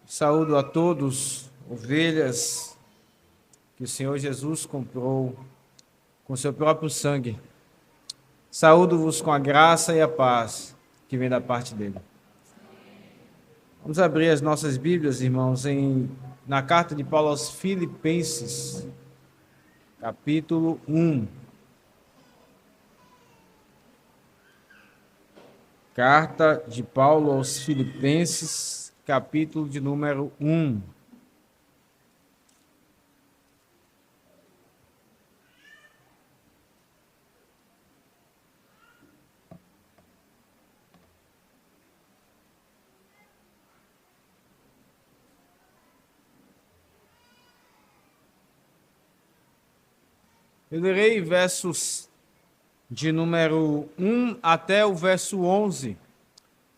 Saúdo a todos, ovelhas que o Senhor Jesus comprou com seu próprio sangue. Saúdo-vos com a graça e a paz que vem da parte dele. Vamos abrir as nossas Bíblias, irmãos, na carta de Paulo aos Filipenses, capítulo 1. Carta de Paulo aos Filipenses, capítulo de número 1. Eu lerei versos de número 1 até o verso 11,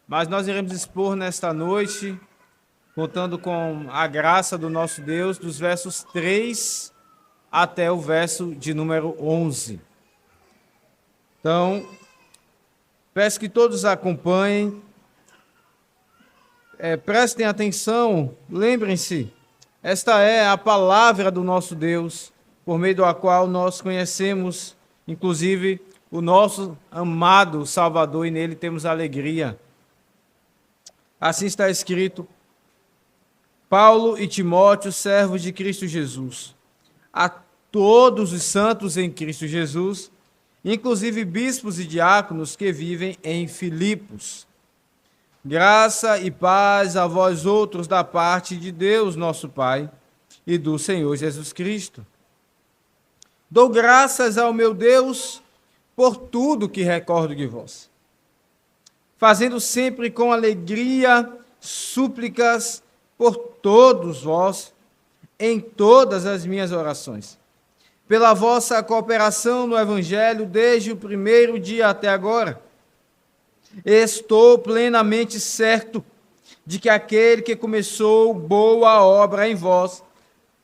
mas nós iremos expor nesta noite, contando com a graça do nosso Deus, dos versos 3 até o verso de número 11. Então, peço que todos acompanhem, prestem atenção, lembrem-se, esta é a palavra do nosso Deus, por meio da qual nós conhecemos, inclusive, o nosso amado Salvador, e nele temos alegria. Assim está escrito: Paulo e Timóteo, servos de Cristo Jesus, a todos os santos em Cristo Jesus, inclusive bispos e diáconos que vivem em Filipos. Graça e paz a vós outros da parte de Deus, nosso Pai, e do Senhor Jesus Cristo. Dou graças ao meu Deus por tudo que recordo de vós, fazendo sempre com alegria súplicas por todos vós, em todas as minhas orações, pela vossa cooperação no Evangelho desde o primeiro dia até agora. Estou plenamente certo de que aquele que começou boa obra em vós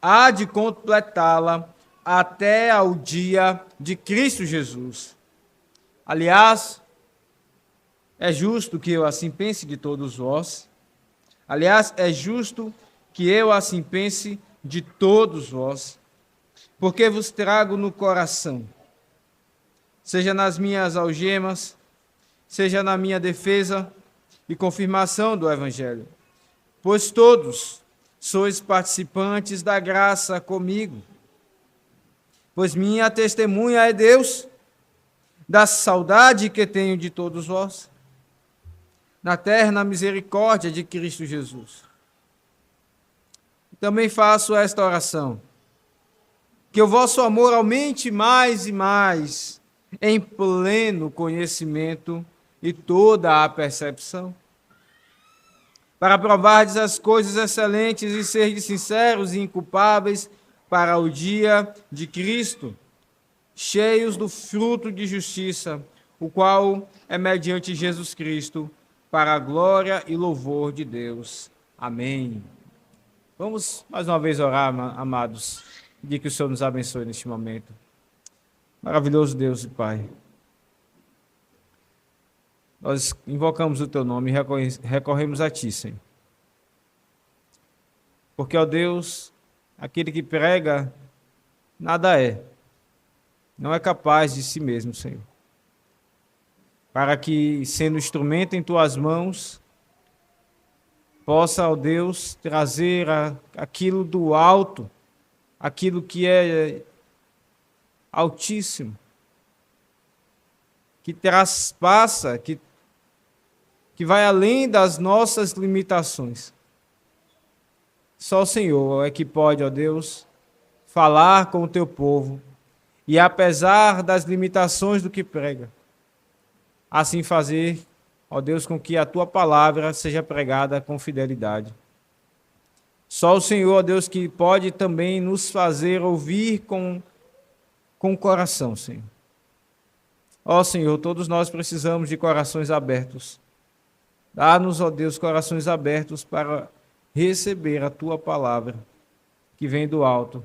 há de completá-la até ao dia de Cristo Jesus. Aliás, é justo que eu assim pense de todos vós. Aliás, é justo que eu assim pense de todos vós, porque vos trago no coração, seja nas minhas algemas, seja na minha defesa e confirmação do Evangelho, pois todos sois participantes da graça comigo. Pois minha testemunha é Deus, da saudade que tenho de todos vós, na terna misericórdia de Cristo Jesus. Também faço esta oração: que o vosso amor aumente mais e mais, em pleno conhecimento e toda a percepção, para provardes as coisas excelentes e serdes sinceros e inculpáveis para o dia de Cristo, cheios do fruto de justiça, o qual é mediante Jesus Cristo, para a glória e louvor de Deus. Amém. Vamos mais uma vez orar, amados, e que o Senhor nos abençoe neste momento. Maravilhoso Deus e Pai, nós invocamos o Teu nome e recorremos a Ti, Senhor. Porque, ó Deus, aquele que prega nada é, não é capaz de si mesmo, Senhor. Para que, sendo instrumento em Tuas mãos, possa, ó Deus, trazer aquilo do alto, aquilo que é altíssimo, que traspassa, que vai além das nossas limitações. Só o Senhor é que pode, ó Deus, falar com o Teu povo e, apesar das limitações do que prega, assim fazer, ó Deus, com que a Tua palavra seja pregada com fidelidade. Só o Senhor, ó Deus, que pode também nos fazer ouvir com o coração, Senhor. Ó Senhor, todos nós precisamos de corações abertos. Dá-nos, ó Deus, corações abertos para receber a Tua palavra, que vem do alto,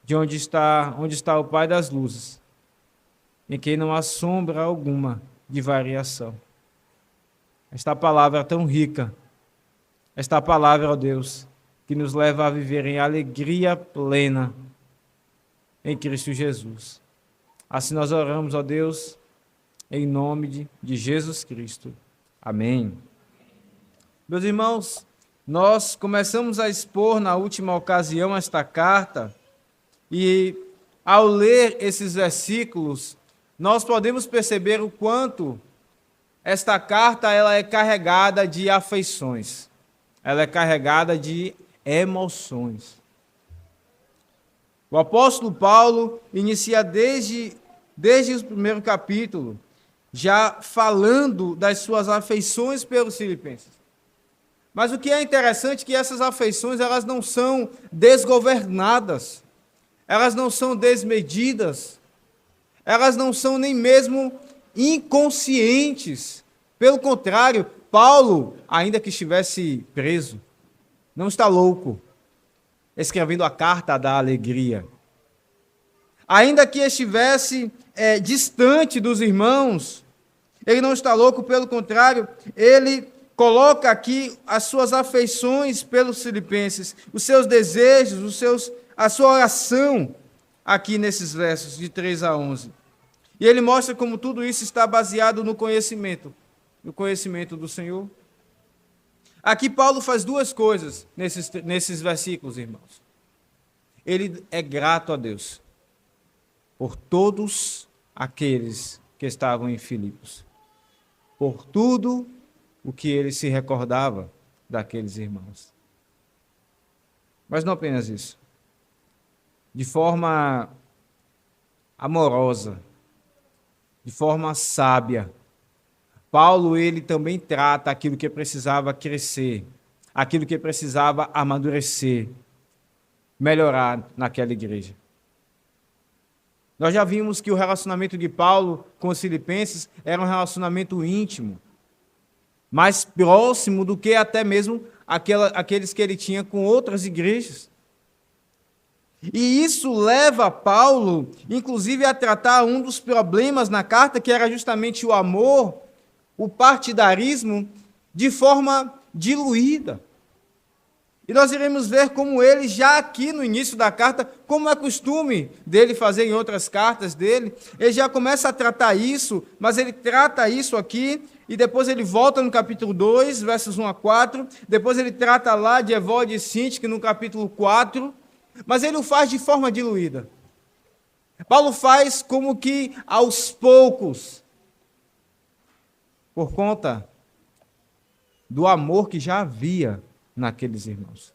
de onde está o Pai das luzes, em quem não há sombra alguma de variação. Esta palavra tão rica, esta palavra, ó Deus, que nos leva a viver em alegria plena em Cristo Jesus. Assim nós oramos, ó Deus, em nome de Jesus Cristo. Amém. Meus irmãos, nós começamos a expor na última ocasião esta carta e, ao ler esses versículos, nós podemos perceber o quanto esta carta ela é carregada de afeições, ela é carregada de emoções. O apóstolo Paulo inicia desde o primeiro capítulo, já falando das suas afeições pelos filipenses. Mas o que é interessante é que essas afeições elas não são desgovernadas, elas não são desmedidas, elas não são nem mesmo inconscientes. Pelo contrário, Paulo, ainda que estivesse preso, não está louco, escrevendo a carta da alegria. Ainda que estivesse distante dos irmãos, ele não está louco, pelo contrário, ele coloca aqui as suas afeições pelos filipenses, os seus desejos, a sua oração, aqui nesses versos de 3 a 11. E ele mostra como tudo isso está baseado no conhecimento do Senhor. Aqui Paulo faz duas coisas nesses versículos, irmãos. Ele é grato a Deus por todos aqueles que estavam em Filipos, por tudo o que ele se recordava daqueles irmãos. Mas não apenas isso. De forma amorosa, de forma sábia, Paulo ele também trata aquilo que precisava crescer, aquilo que precisava amadurecer, melhorar naquela igreja. Nós já vimos que o relacionamento de Paulo com os filipenses era um relacionamento íntimo, mais próximo do que até mesmo aqueles que ele tinha com outras igrejas. E isso leva Paulo, inclusive, a tratar um dos problemas na carta, que era justamente o amor, o partidarismo, de forma diluída. E nós iremos ver como ele, já aqui no início da carta, como é costume dele fazer em outras cartas dele, ele já começa a tratar isso, mas ele trata isso aqui, e depois ele volta no capítulo 2, versos 1 a 4, depois ele trata lá de Evódia e Sintique no capítulo 4, mas ele o faz de forma diluída. Paulo faz como que aos poucos, por conta do amor que já havia naqueles irmãos,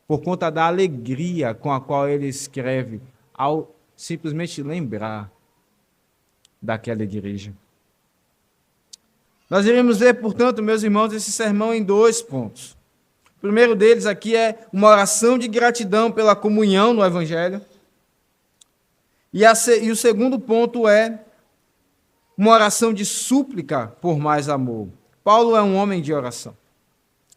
por conta da alegria com a qual ele escreve, ao simplesmente lembrar daquela igreja. Nós iremos ver, portanto, meus irmãos, esse sermão em 2 pontos. O primeiro deles aqui é uma oração de gratidão pela comunhão no Evangelho. E o segundo ponto é uma oração de súplica por mais amor. Paulo é um homem de oração.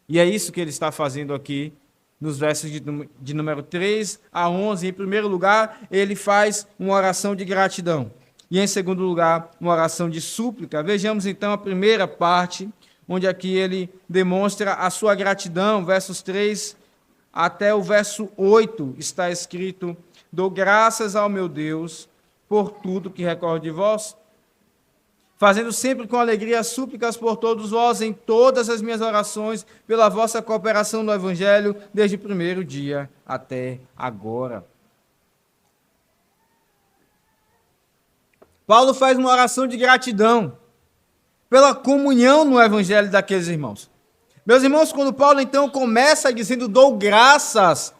E é isso que ele está fazendo aqui nos versos de número 3 a 11. Em primeiro lugar, ele faz uma oração de gratidão. E em segundo lugar, uma oração de súplica. Vejamos então a primeira parte, onde aqui ele demonstra a sua gratidão, versos 3 até o verso 8, está escrito: dou graças ao meu Deus por tudo que recordo de vós, fazendo sempre com alegria súplicas por todos vós em todas as minhas orações, pela vossa cooperação no Evangelho, desde o primeiro dia até agora. Paulo faz uma oração de gratidão pela comunhão no Evangelho daqueles irmãos. Meus irmãos, quando Paulo então começa dizendo dou graças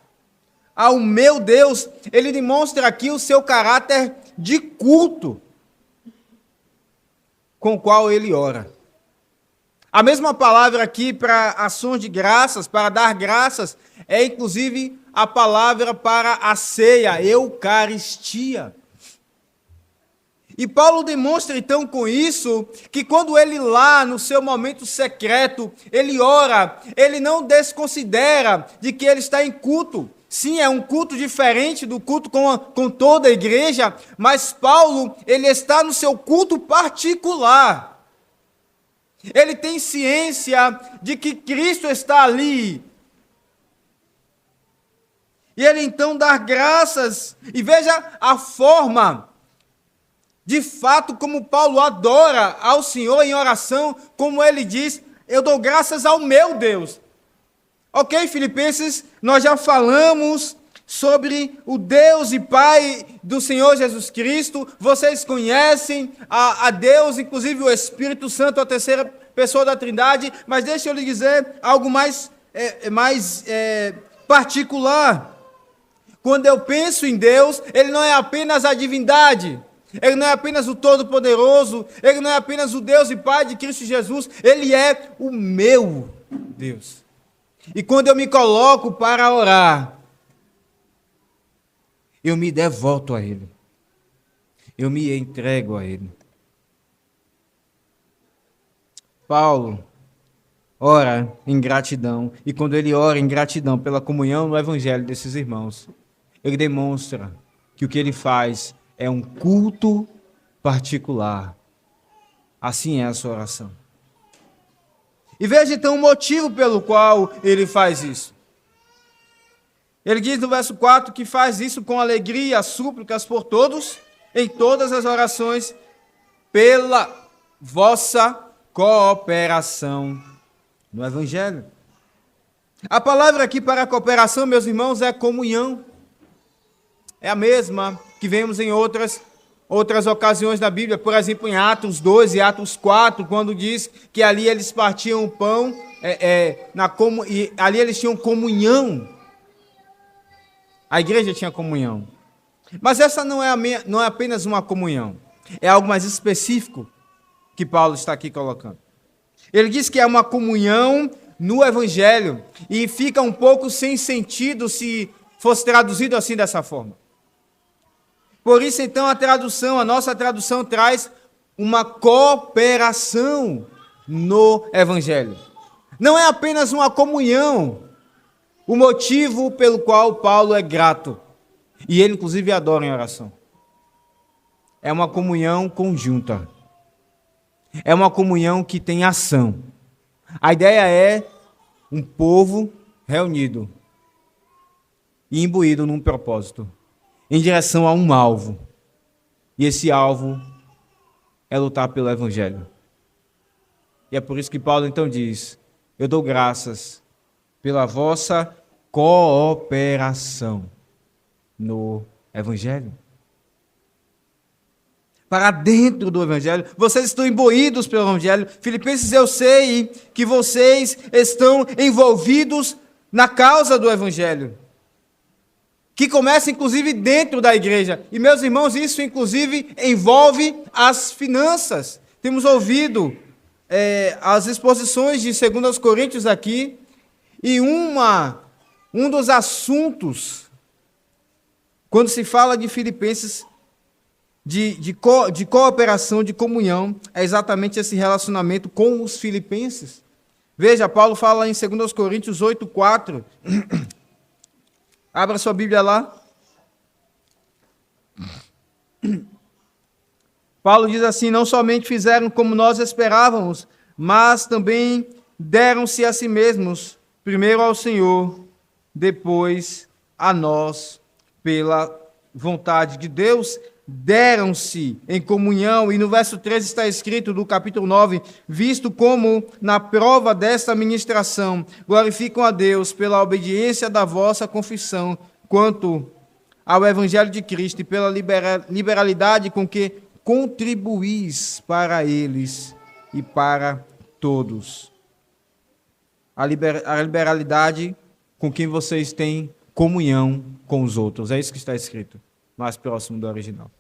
ao meu Deus, ele demonstra aqui o seu caráter de culto com o qual ele ora. A mesma palavra aqui para ações de graças, para dar graças, é inclusive a palavra para a ceia, eucaristia. E Paulo demonstra então com isso que quando ele lá no seu momento secreto, ele ora, ele não desconsidera de que ele está em culto. Sim, é um culto diferente do culto com toda a igreja, mas Paulo, ele está no seu culto particular. Ele tem ciência de que Cristo está ali. E ele então dá graças, e veja a forma, de fato, como Paulo adora ao Senhor em oração, como ele diz, eu dou graças ao meu Deus. Ok, Filipenses, nós já falamos sobre o Deus e Pai do Senhor Jesus Cristo, vocês conhecem a Deus, inclusive o Espírito Santo, a terceira pessoa da Trindade, mas deixa eu lhe dizer algo mais particular. Quando eu penso em Deus, Ele não é apenas a divindade, Ele não é apenas o Todo-Poderoso, Ele não é apenas o Deus e Pai de Cristo Jesus, Ele é o meu Deus. E quando eu me coloco para orar, eu me devoto a Ele, eu me entrego a Ele. Paulo ora em gratidão, e quando ele ora em gratidão pela comunhão no Evangelho desses irmãos, ele demonstra que o que ele faz é um culto particular. Assim é a sua oração. E veja então o motivo pelo qual ele faz isso. Ele diz no verso 4 que faz isso com alegria, súplicas por todos, em todas as orações, pela vossa cooperação no Evangelho. A palavra aqui para cooperação, meus irmãos, é comunhão. É a mesma que vemos em outras ocasiões da Bíblia, por exemplo, em Atos 2 e Atos 4, quando diz que ali eles partiam o pão, e ali eles tinham comunhão. A igreja tinha comunhão. Mas essa não é apenas uma comunhão, é algo mais específico que Paulo está aqui colocando. Ele diz que é uma comunhão no Evangelho, e fica um pouco sem sentido se fosse traduzido assim dessa forma. Por isso, então, a nossa tradução traz uma cooperação no Evangelho. Não é apenas uma comunhão, o motivo pelo qual Paulo é grato, e ele, inclusive, adora em oração. É uma comunhão conjunta. É uma comunhão que tem ação. A ideia é um povo reunido e imbuído num propósito, em direção a um alvo. E esse alvo é lutar pelo Evangelho. E é por isso que Paulo então diz: eu dou graças pela vossa cooperação no Evangelho. Para dentro do Evangelho, vocês estão imbuídos pelo Evangelho. Filipenses, eu sei que vocês estão envolvidos na causa do Evangelho, que começa inclusive dentro da igreja. E meus irmãos, isso inclusive envolve as finanças. Temos ouvido as exposições de 2 Coríntios aqui, e um dos assuntos, quando se fala de Filipenses, de cooperação, de comunhão, é exatamente esse relacionamento com os filipenses. Veja, Paulo fala em 2 Coríntios 8:4. Abra sua Bíblia lá. Paulo diz assim: não somente fizeram como nós esperávamos, mas também deram-se a si mesmos, primeiro ao Senhor, depois a nós, pela vontade de Deus. Deram-se em comunhão, e no verso 13 está escrito, do capítulo 9, visto como na prova desta ministração glorificam a Deus pela obediência da vossa confissão quanto ao Evangelho de Cristo e pela liberalidade com que contribuís para eles e para todos. A liberalidade com quem vocês têm comunhão com os outros, é isso que está escrito, mais próximo do original.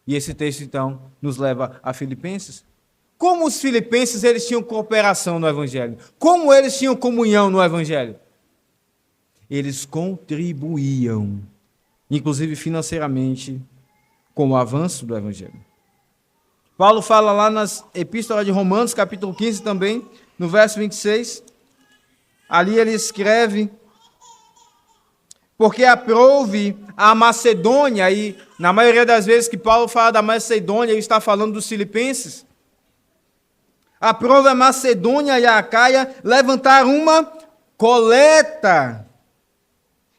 E esse texto, então, nos leva a Filipenses. Como os filipenses, eles tinham cooperação no Evangelho? Como eles tinham comunhão no Evangelho? Eles contribuíam, inclusive financeiramente, com o avanço do Evangelho. Paulo fala lá nas Epístolas de Romanos, capítulo 15 também, no verso 26. Ali ele escreve: porque aprouve a Macedônia, e na maioria das vezes que Paulo fala da Macedônia, ele está falando dos filipenses. Aprove a Macedônia e a Acaia levantar uma coleta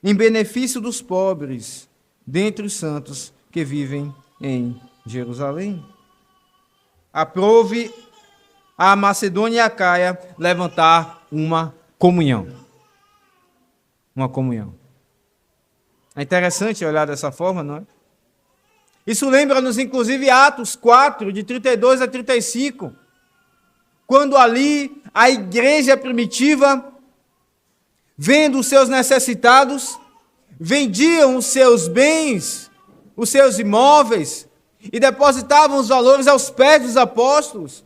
em benefício dos pobres, dentre os santos que vivem em Jerusalém. Aprove a Macedônia e a Acaia levantar uma comunhão. Uma comunhão. É interessante olhar dessa forma, não é? Isso lembra-nos, inclusive, Atos 4, de 32 a 35, quando ali a igreja primitiva, vendo os seus necessitados, vendiam os seus bens, os seus imóveis, e depositavam os valores aos pés dos apóstolos.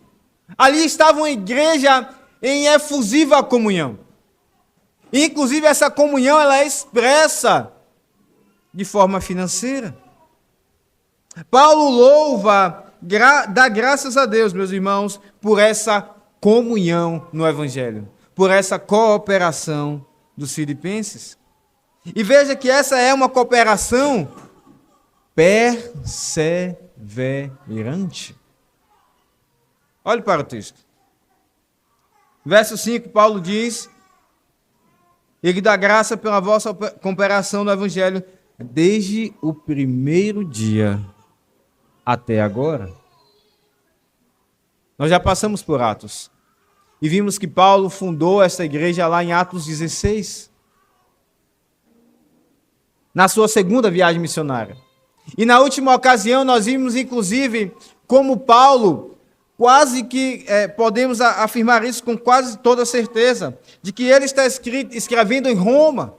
Ali estava uma igreja em efusiva comunhão. E, inclusive, essa comunhão ela é expressa de forma financeira. Paulo louva, dá graças a Deus, meus irmãos, por essa comunhão no Evangelho, por essa cooperação dos filipenses. E veja que essa é uma cooperação perseverante. Olhe para o texto. Verso 5, Paulo diz: Ele dá graça pela vossa cooperação no Evangelho desde o primeiro dia até agora. Nós já passamos por Atos e vimos que Paulo fundou esta igreja lá em Atos 16, na sua segunda viagem missionária. E na última ocasião nós vimos inclusive como Paulo, quase que podemos afirmar isso com quase toda certeza, de que ele está escrevendo em Roma,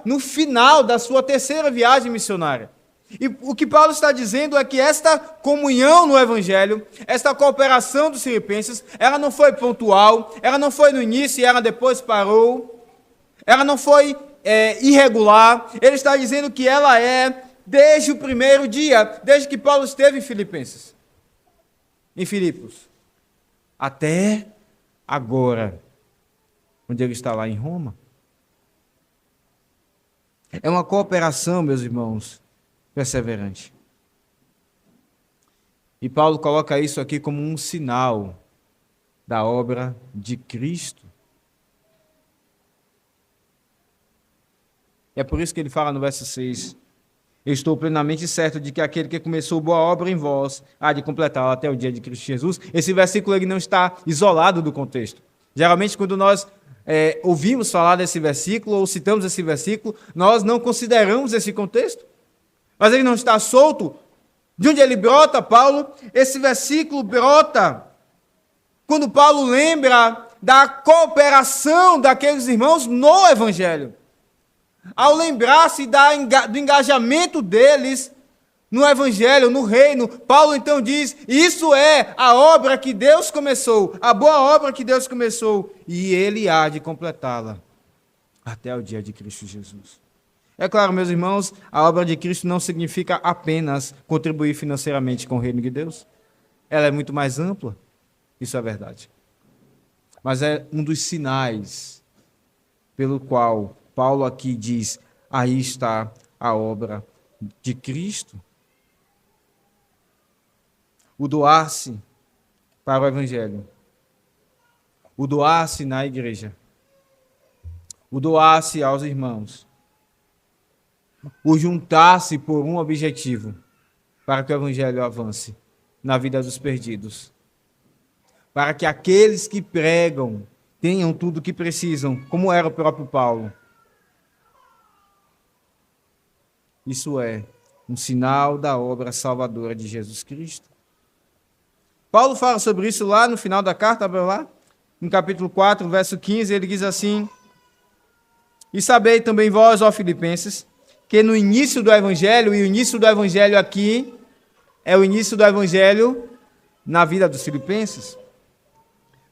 no final da sua terceira viagem missionária. E o que Paulo está dizendo é que esta comunhão no Evangelho, esta cooperação dos filipenses, ela não foi pontual, ela não foi no início e ela depois parou, ela não foi irregular. Ele está dizendo que ela é desde o primeiro dia, desde que Paulo esteve em Filipos, até agora, onde ele está lá em Roma. É uma cooperação, meus irmãos, perseverante. E Paulo coloca isso aqui como um sinal da obra de Cristo. É por isso que ele fala no verso 6: Eu estou plenamente certo de que aquele que começou boa obra em vós há de completá-la até o dia de Cristo Jesus. Esse versículo ele não está isolado do contexto. Geralmente, quando nós ouvimos falar desse versículo ou citamos esse versículo, nós não consideramos esse contexto. Mas ele não está solto. De onde ele brota, Paulo? Esse versículo brota quando Paulo lembra da cooperação daqueles irmãos no Evangelho. Ao lembrar-se do engajamento deles no Evangelho, no reino, Paulo então diz: isso é a obra que Deus começou, a boa obra que Deus começou, e Ele há de completá-la até o dia de Cristo Jesus. É claro, meus irmãos, a obra de Cristo não significa apenas contribuir financeiramente com o reino de Deus. Ela é muito mais ampla, isso é verdade. Mas é um dos sinais pelo qual Paulo aqui diz: aí está a obra de Cristo. O doar-se para o Evangelho, o doar-se na igreja, o doar-se aos irmãos, o juntar-se por um objetivo, para que o Evangelho avance na vida dos perdidos, para que aqueles que pregam tenham tudo o que precisam, como era o próprio Paulo. Isso é um sinal da obra salvadora de Jesus Cristo. Paulo fala sobre isso lá no final da carta, abre lá, no capítulo 4, verso 15, ele diz assim: E sabei também vós, ó Filipenses, que no início do Evangelho, e o início do Evangelho aqui é o início do Evangelho na vida dos filipenses,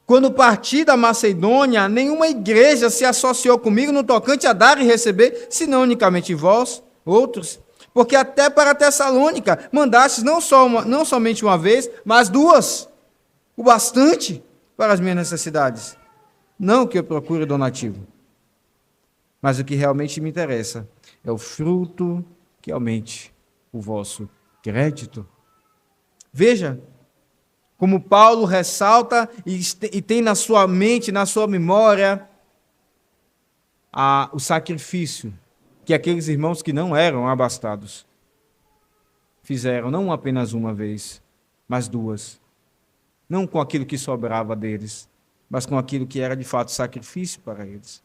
quando parti da Macedônia, nenhuma igreja se associou comigo no tocante a dar e receber, senão unicamente vós, outros, porque até para Tessalônica mandastes não somente uma vez, mas duas, o bastante para as minhas necessidades. Não que eu procure donativo, mas o que realmente me interessa é o fruto que aumente o vosso crédito. Veja, como Paulo ressalta e tem na sua mente, na sua memória, o sacrifício que aqueles irmãos que não eram abastados fizeram, não apenas uma vez, mas duas. Não com aquilo que sobrava deles, mas com aquilo que era de fato sacrifício para eles,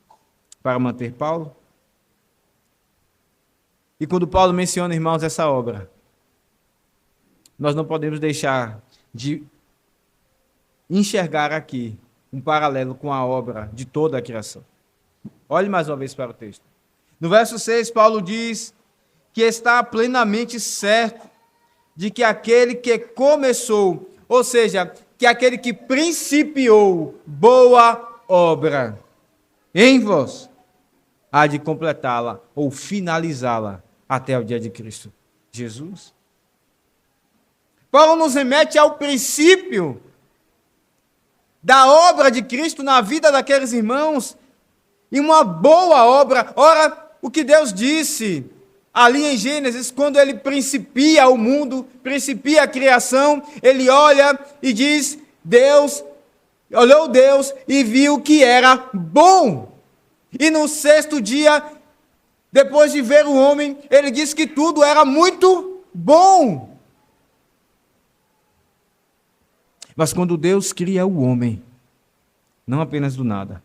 para manter Paulo. E quando Paulo menciona, irmãos, essa obra, nós não podemos deixar de enxergar aqui um paralelo com a obra de toda a criação. Olhe mais uma vez para o texto. No verso 6, Paulo diz que está plenamente certo de que aquele que começou, ou seja, que aquele que principiou boa obra em vós, há de completá-la ou finalizá-la até o dia de Cristo Jesus. Paulo nos remete ao princípio da obra de Cristo na vida daqueles irmãos, e uma boa obra. Ora, o que Deus disse ali em Gênesis, quando ele principia o mundo, principia a criação, ele olha e diz, olhou Deus e viu que era bom. E no sexto dia, depois de ver o homem, ele disse que tudo era muito bom. Mas quando Deus cria o homem, não apenas do nada,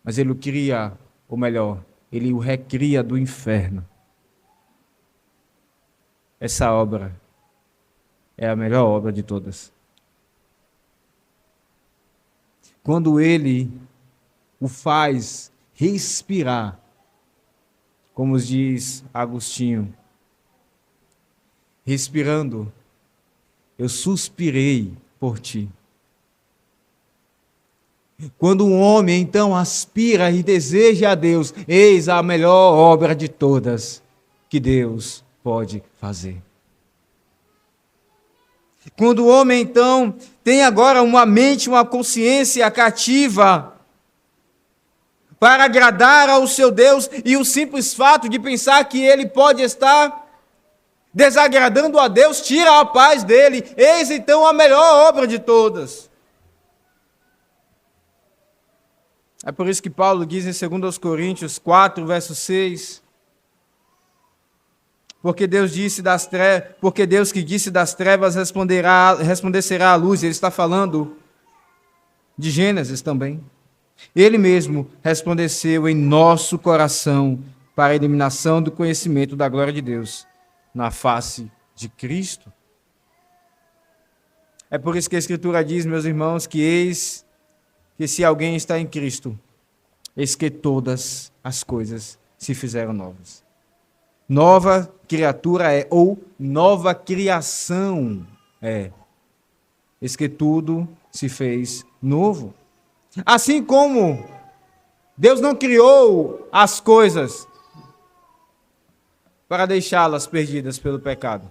mas ele o cria, ou melhor, ele o recria do inferno. Essa obra é a melhor obra de todas. Quando ele o faz respirar, como diz Agostinho, respirando, eu suspirei por ti. Quando um homem, então, aspira e deseja a Deus, eis a melhor obra de todas que Deus pode fazer. Quando o homem, então, tem agora uma mente, uma consciência cativa para agradar ao seu Deus, e o simples fato de pensar que ele pode estar desagradando a Deus tira a paz dele, eis então a melhor obra de todas. É por isso que Paulo diz em 2 Coríntios 4, verso 6, porque Deus que disse das trevas resplandecerá a luz. Ele está falando de Gênesis também. Ele mesmo resplandeceu em nosso coração para a iluminação do conhecimento da glória de Deus na face de Cristo. É por isso que a Escritura diz, meus irmãos, que eis que se alguém está em Cristo, eis que todas as coisas se fizeram novas. Nova criatura é, ou nova criação é. Eis que tudo se fez novo. Assim como Deus não criou as coisas para deixá-las perdidas pelo pecado.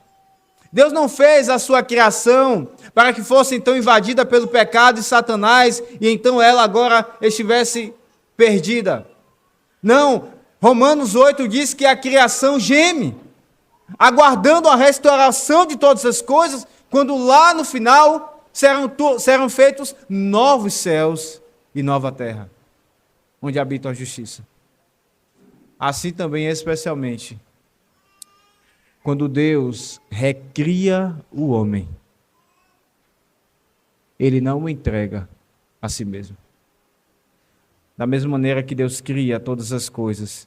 Deus não fez a sua criação para que fosse então invadida pelo pecado e Satanás, e então ela agora estivesse perdida. Não, Romanos 8 diz que a criação geme, aguardando a restauração de todas as coisas, quando lá no final serão feitos novos céus e nova terra, onde habita a justiça. Assim também, especialmente, quando Deus recria o homem, Ele não o entrega a si mesmo. Da mesma maneira que Deus cria todas as coisas,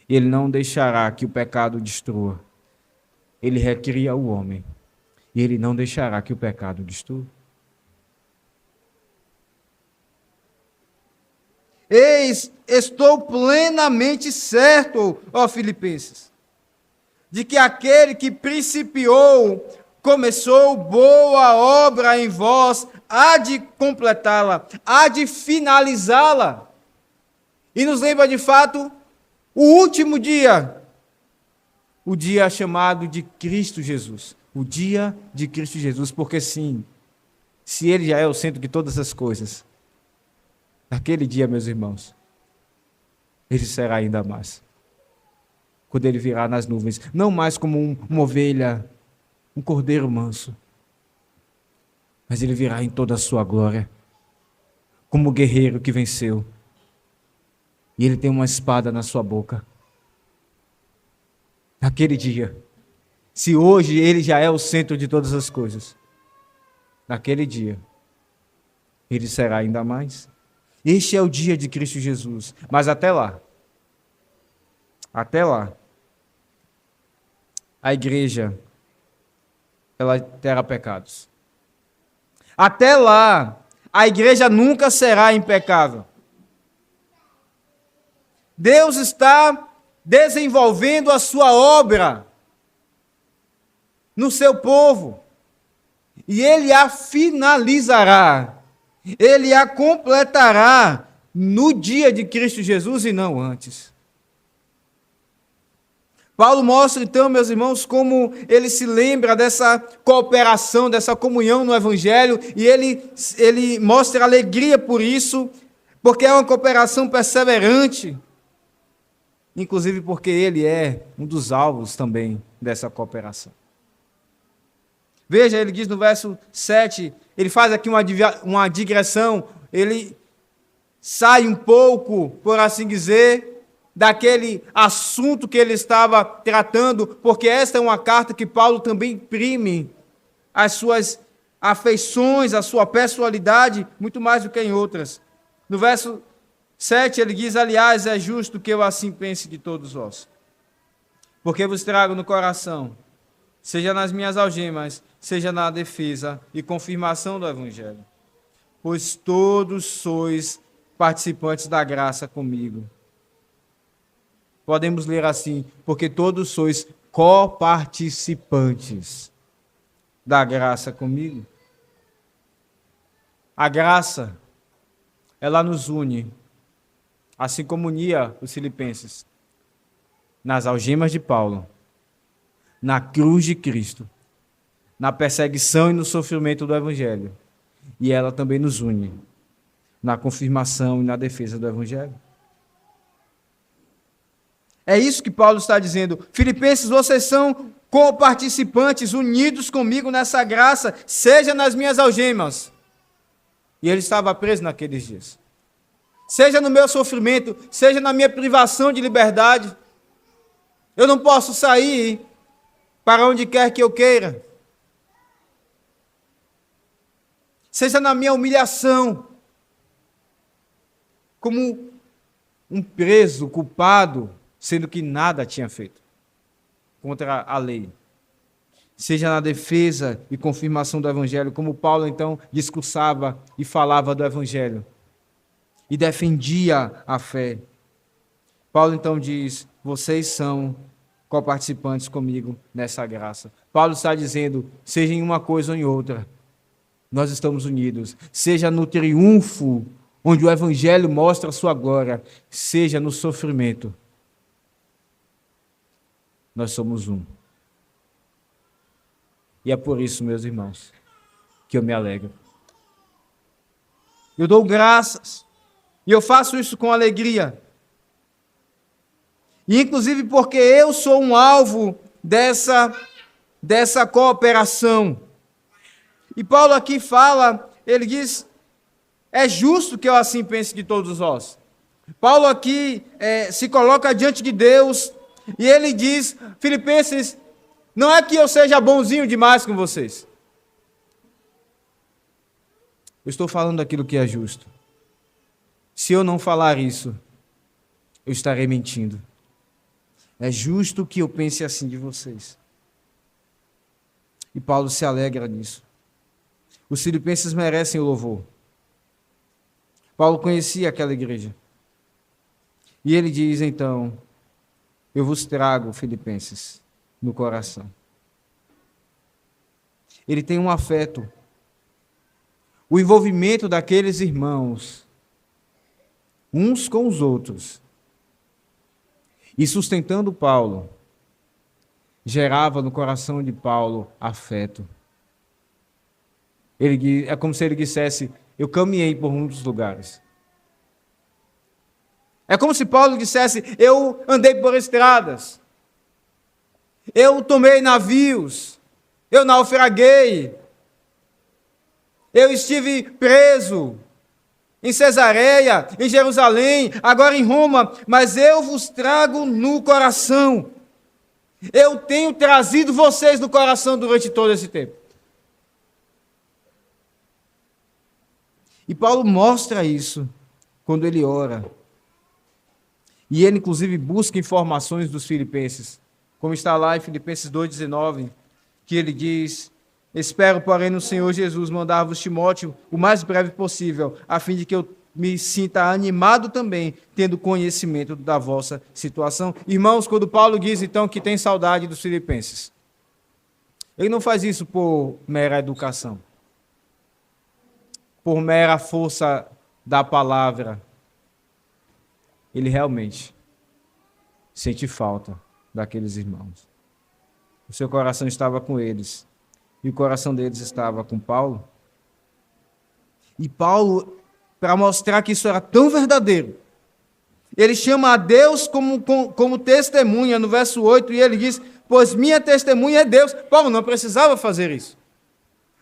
Ele não deixará que o pecado destrua. Ele recria o homem, e Ele não deixará que o pecado destrua. Eis, estou plenamente certo, ó Filipenses, de que aquele que começou boa obra em vós, há de completá-la, há de finalizá-la. E nos lembra de fato o último dia, o dia chamado de Cristo Jesus, o dia de Cristo Jesus, porque sim, se Ele já é o centro de todas as coisas, naquele dia, meus irmãos, Ele será ainda mais. Quando Ele virá nas nuvens, não mais como uma ovelha, um cordeiro manso, mas ele virá em toda a sua glória, como guerreiro que venceu. E ele tem uma espada na sua boca. Naquele dia, se hoje ele já é o centro de todas as coisas, naquele dia, ele será ainda mais. Este é o dia de Cristo Jesus. Mas até lá, a igreja, ela terá pecados. Até lá, a igreja nunca será impecável. Deus está desenvolvendo a sua obra no seu povo. E ele a finalizará. Ele a completará no dia de Cristo Jesus e não antes. Paulo mostra então, meus irmãos, como ele se lembra dessa cooperação, dessa comunhão no Evangelho, e ele mostra alegria por isso, porque é uma cooperação perseverante, inclusive porque ele é um dos alvos também dessa cooperação. Veja, ele diz no verso 7, ele faz aqui uma digressão, ele sai um pouco, por assim dizer, daquele assunto que ele estava tratando, porque esta é uma carta que Paulo também imprime as suas afeições, a sua personalidade, muito mais do que em outras. No verso 7 ele diz, aliás, é justo que eu assim pense de todos vós, porque vos trago no coração, seja nas minhas algemas, seja na defesa e confirmação do Evangelho, pois todos sois participantes da graça comigo. Podemos ler assim, porque todos sois coparticipantes da graça comigo. A graça, ela nos une, assim como unia os filipenses, nas algemas de Paulo, na cruz de Cristo, na perseguição e no sofrimento do Evangelho. E ela também nos une na confirmação e na defesa do Evangelho. É isso que Paulo está dizendo. Filipenses, vocês são coparticipantes, unidos comigo nessa graça, seja nas minhas algemas. E ele estava preso naqueles dias. Seja no meu sofrimento, seja na minha privação de liberdade. Eu não posso sair para onde quer que eu queira. Seja na minha humilhação, como um preso, culpado, sendo que nada tinha feito contra a lei. Seja na defesa e confirmação do Evangelho, como Paulo então discursava e falava do Evangelho e defendia a fé. Paulo então diz, vocês são coparticipantes comigo nessa graça. Paulo está dizendo, seja em uma coisa ou em outra, nós estamos unidos. Seja no triunfo, onde o Evangelho mostra a sua glória, seja no sofrimento, nós somos um. E é por isso, meus irmãos, que eu me alegro. Eu dou graças. E eu faço isso com alegria. E inclusive porque eu sou um alvo dessa cooperação. E Paulo aqui fala, ele diz, é justo que eu assim pense de todos vós. Paulo aqui se coloca diante de Deus e ele diz, Filipenses, não é que eu seja bonzinho demais com vocês. Eu estou falando aquilo que é justo. Se eu não falar isso, eu estarei mentindo. É justo que eu pense assim de vocês. E Paulo se alegra nisso. Os filipenses merecem o louvor. Paulo conhecia aquela igreja. E ele diz então, eu vos trago, filipenses, no coração. Ele tem um afeto. O envolvimento daqueles irmãos, uns com os outros, e sustentando Paulo, gerava no coração de Paulo afeto. É como se ele dissesse, eu caminhei por muitos lugares. É como se Paulo dissesse, eu andei por estradas, eu tomei navios, eu naufraguei, Eu estive preso em Cesareia, em Jerusalém, agora em Roma, mas eu vos trago no coração. Eu tenho trazido vocês no coração durante todo esse tempo. E Paulo mostra isso quando ele ora. E ele, inclusive, busca informações dos filipenses. Como está lá em Filipenses 2,19, que ele diz: espero, porém, no Senhor Jesus mandar-vos Timóteo o mais breve possível, a fim de que eu me sinta animado também, tendo conhecimento da vossa situação. Irmãos, quando Paulo diz, então, que tem saudade dos filipenses, ele não faz isso por mera educação, por mera força da palavra. Ele realmente sente falta daqueles irmãos. O seu coração estava com eles, e o coração deles estava com Paulo. E Paulo, para mostrar que isso era tão verdadeiro, ele chama a Deus como testemunha, no verso 8, e ele diz: pois minha testemunha é Deus. Paulo não precisava fazer isso.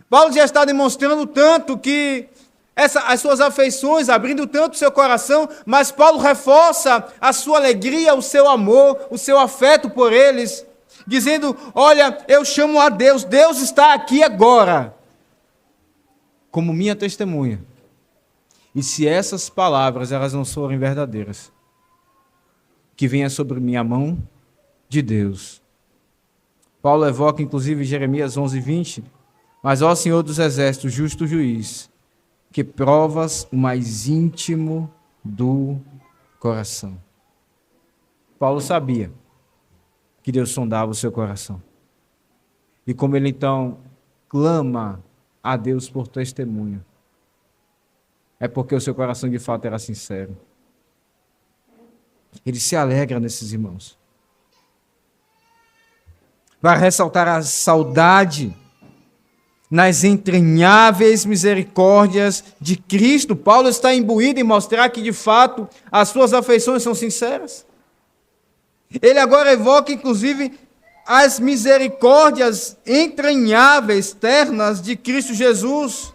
Paulo já está demonstrando tanto que as suas afeições, abrindo tanto o seu coração, mas Paulo reforça a sua alegria, o seu amor, o seu afeto por eles, dizendo: olha, eu chamo a Deus, Deus está aqui agora, como minha testemunha. E se essas palavras elas não forem verdadeiras, que venha sobre mim a mão de Deus. Paulo evoca inclusive Jeremias 11:20, mas ó Senhor dos exércitos, justo juiz, que provas o mais íntimo do coração. Paulo sabia que Deus sondava o seu coração. E como ele então clama a Deus por testemunho, é porque o seu coração de fato era sincero. Ele se alegra nesses irmãos. Para ressaltar a saudade nas entranháveis misericórdias de Cristo, Paulo está imbuído em mostrar que de fato as suas afeições são sinceras. Ele agora evoca inclusive as misericórdias entranháveis, ternas de Cristo Jesus.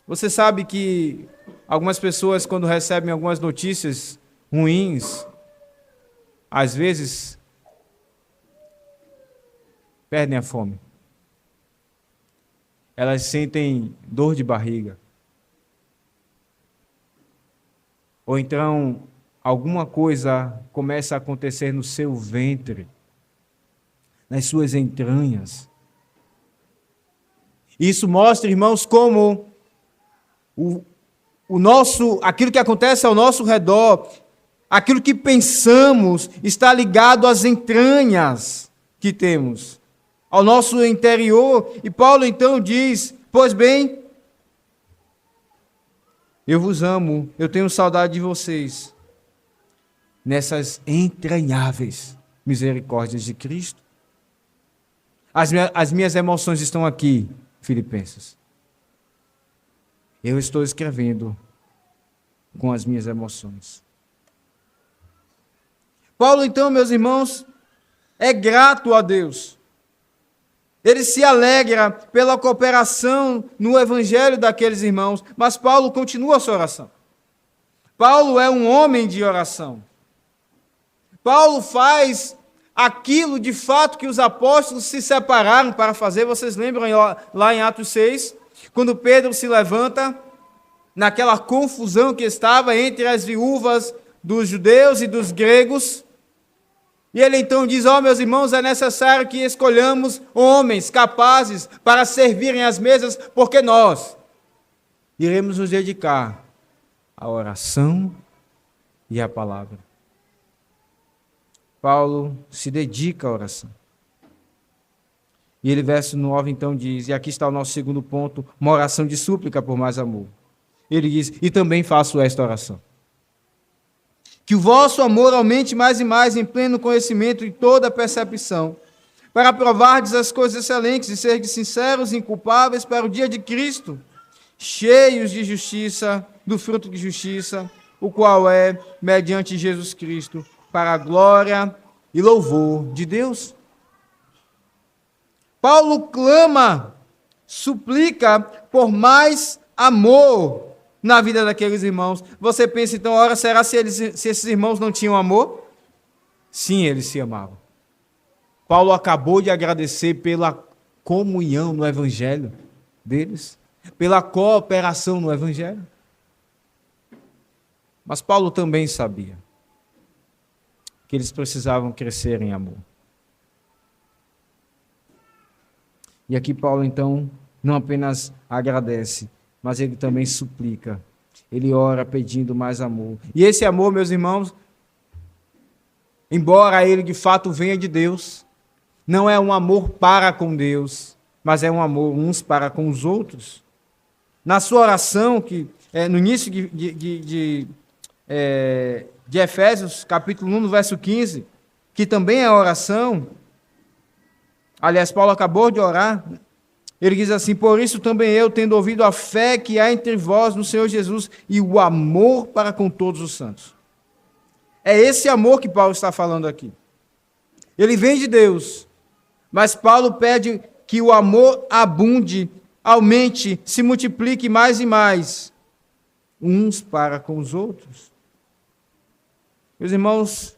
Você sabe que algumas pessoas, quando recebem algumas notícias ruins, às vezes perdem a fome. Elas sentem dor de barriga. Ou então, alguma coisa começa a acontecer no seu ventre, nas suas entranhas. Isso mostra, irmãos, como aquilo que acontece ao nosso redor, aquilo que pensamos, está ligado às entranhas que temos, ao nosso interior. E Paulo então diz: pois bem, eu vos amo, eu tenho saudade de vocês, nessas entranháveis misericórdias de Cristo. As minhas emoções estão aqui, Filipenses. Eu estou escrevendo com as minhas emoções. Paulo, então, meus irmãos, é grato a Deus. Ele se alegra pela cooperação no evangelho daqueles irmãos, mas Paulo continua a sua oração. Paulo é um homem de oração. Paulo faz aquilo de fato que os apóstolos se separaram para fazer. Vocês lembram lá em Atos 6, quando Pedro se levanta, naquela confusão que estava entre as viúvas dos judeus e dos gregos, e ele então diz: meus irmãos, é necessário que escolhamos homens capazes para servirem às mesas, porque nós iremos nos dedicar à oração e à palavra. Paulo se dedica à oração. E ele, verso 9, então diz, e aqui está o nosso segundo ponto, uma oração de súplica por mais amor. Ele diz: e também faço esta oração: que o vosso amor aumente mais e mais em pleno conhecimento e toda percepção, para provardes as coisas excelentes e serdes sinceros e inculpáveis para o dia de Cristo, cheios de justiça, do fruto de justiça, o qual é, mediante Jesus Cristo, para a glória e louvor de Deus. Paulo clama suplica por mais amor na vida daqueles irmãos. Você pensa então, ora, será se esses irmãos não tinham amor? Sim, eles se amavam. Paulo acabou de agradecer pela comunhão no evangelho deles, pela cooperação no evangelho. Mas Paulo também sabia que eles precisavam crescer em amor. E aqui Paulo, então, não apenas agradece, mas ele também suplica. Ele ora pedindo mais amor. E esse amor, meus irmãos, embora ele de fato venha de Deus, não é um amor para com Deus, mas é um amor uns para com os outros. Na sua oração, que no início de Efésios, capítulo 1, no verso 15, que também é oração, aliás, Paulo acabou de orar, ele diz assim: por isso também eu, tendo ouvido a fé que há entre vós no Senhor Jesus e o amor para com todos os santos. É esse amor que Paulo está falando aqui. Ele vem de Deus, mas Paulo pede que o amor abunde, aumente, se multiplique mais e mais, uns para com os outros. Meus irmãos,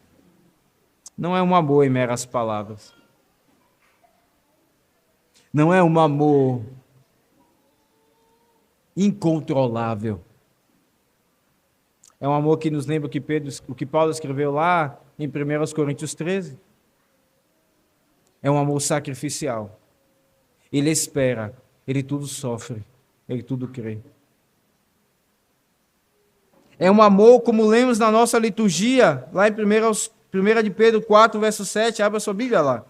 não é um amor em meras palavras. Não é um amor incontrolável. É um amor que nos lembra o que Paulo escreveu lá em 1 Coríntios 13. É um amor sacrificial. Ele espera, ele tudo sofre, ele tudo crê. É um amor, como lemos na nossa liturgia, lá em 1 de Pedro 4, verso 7, abra sua Bíblia lá.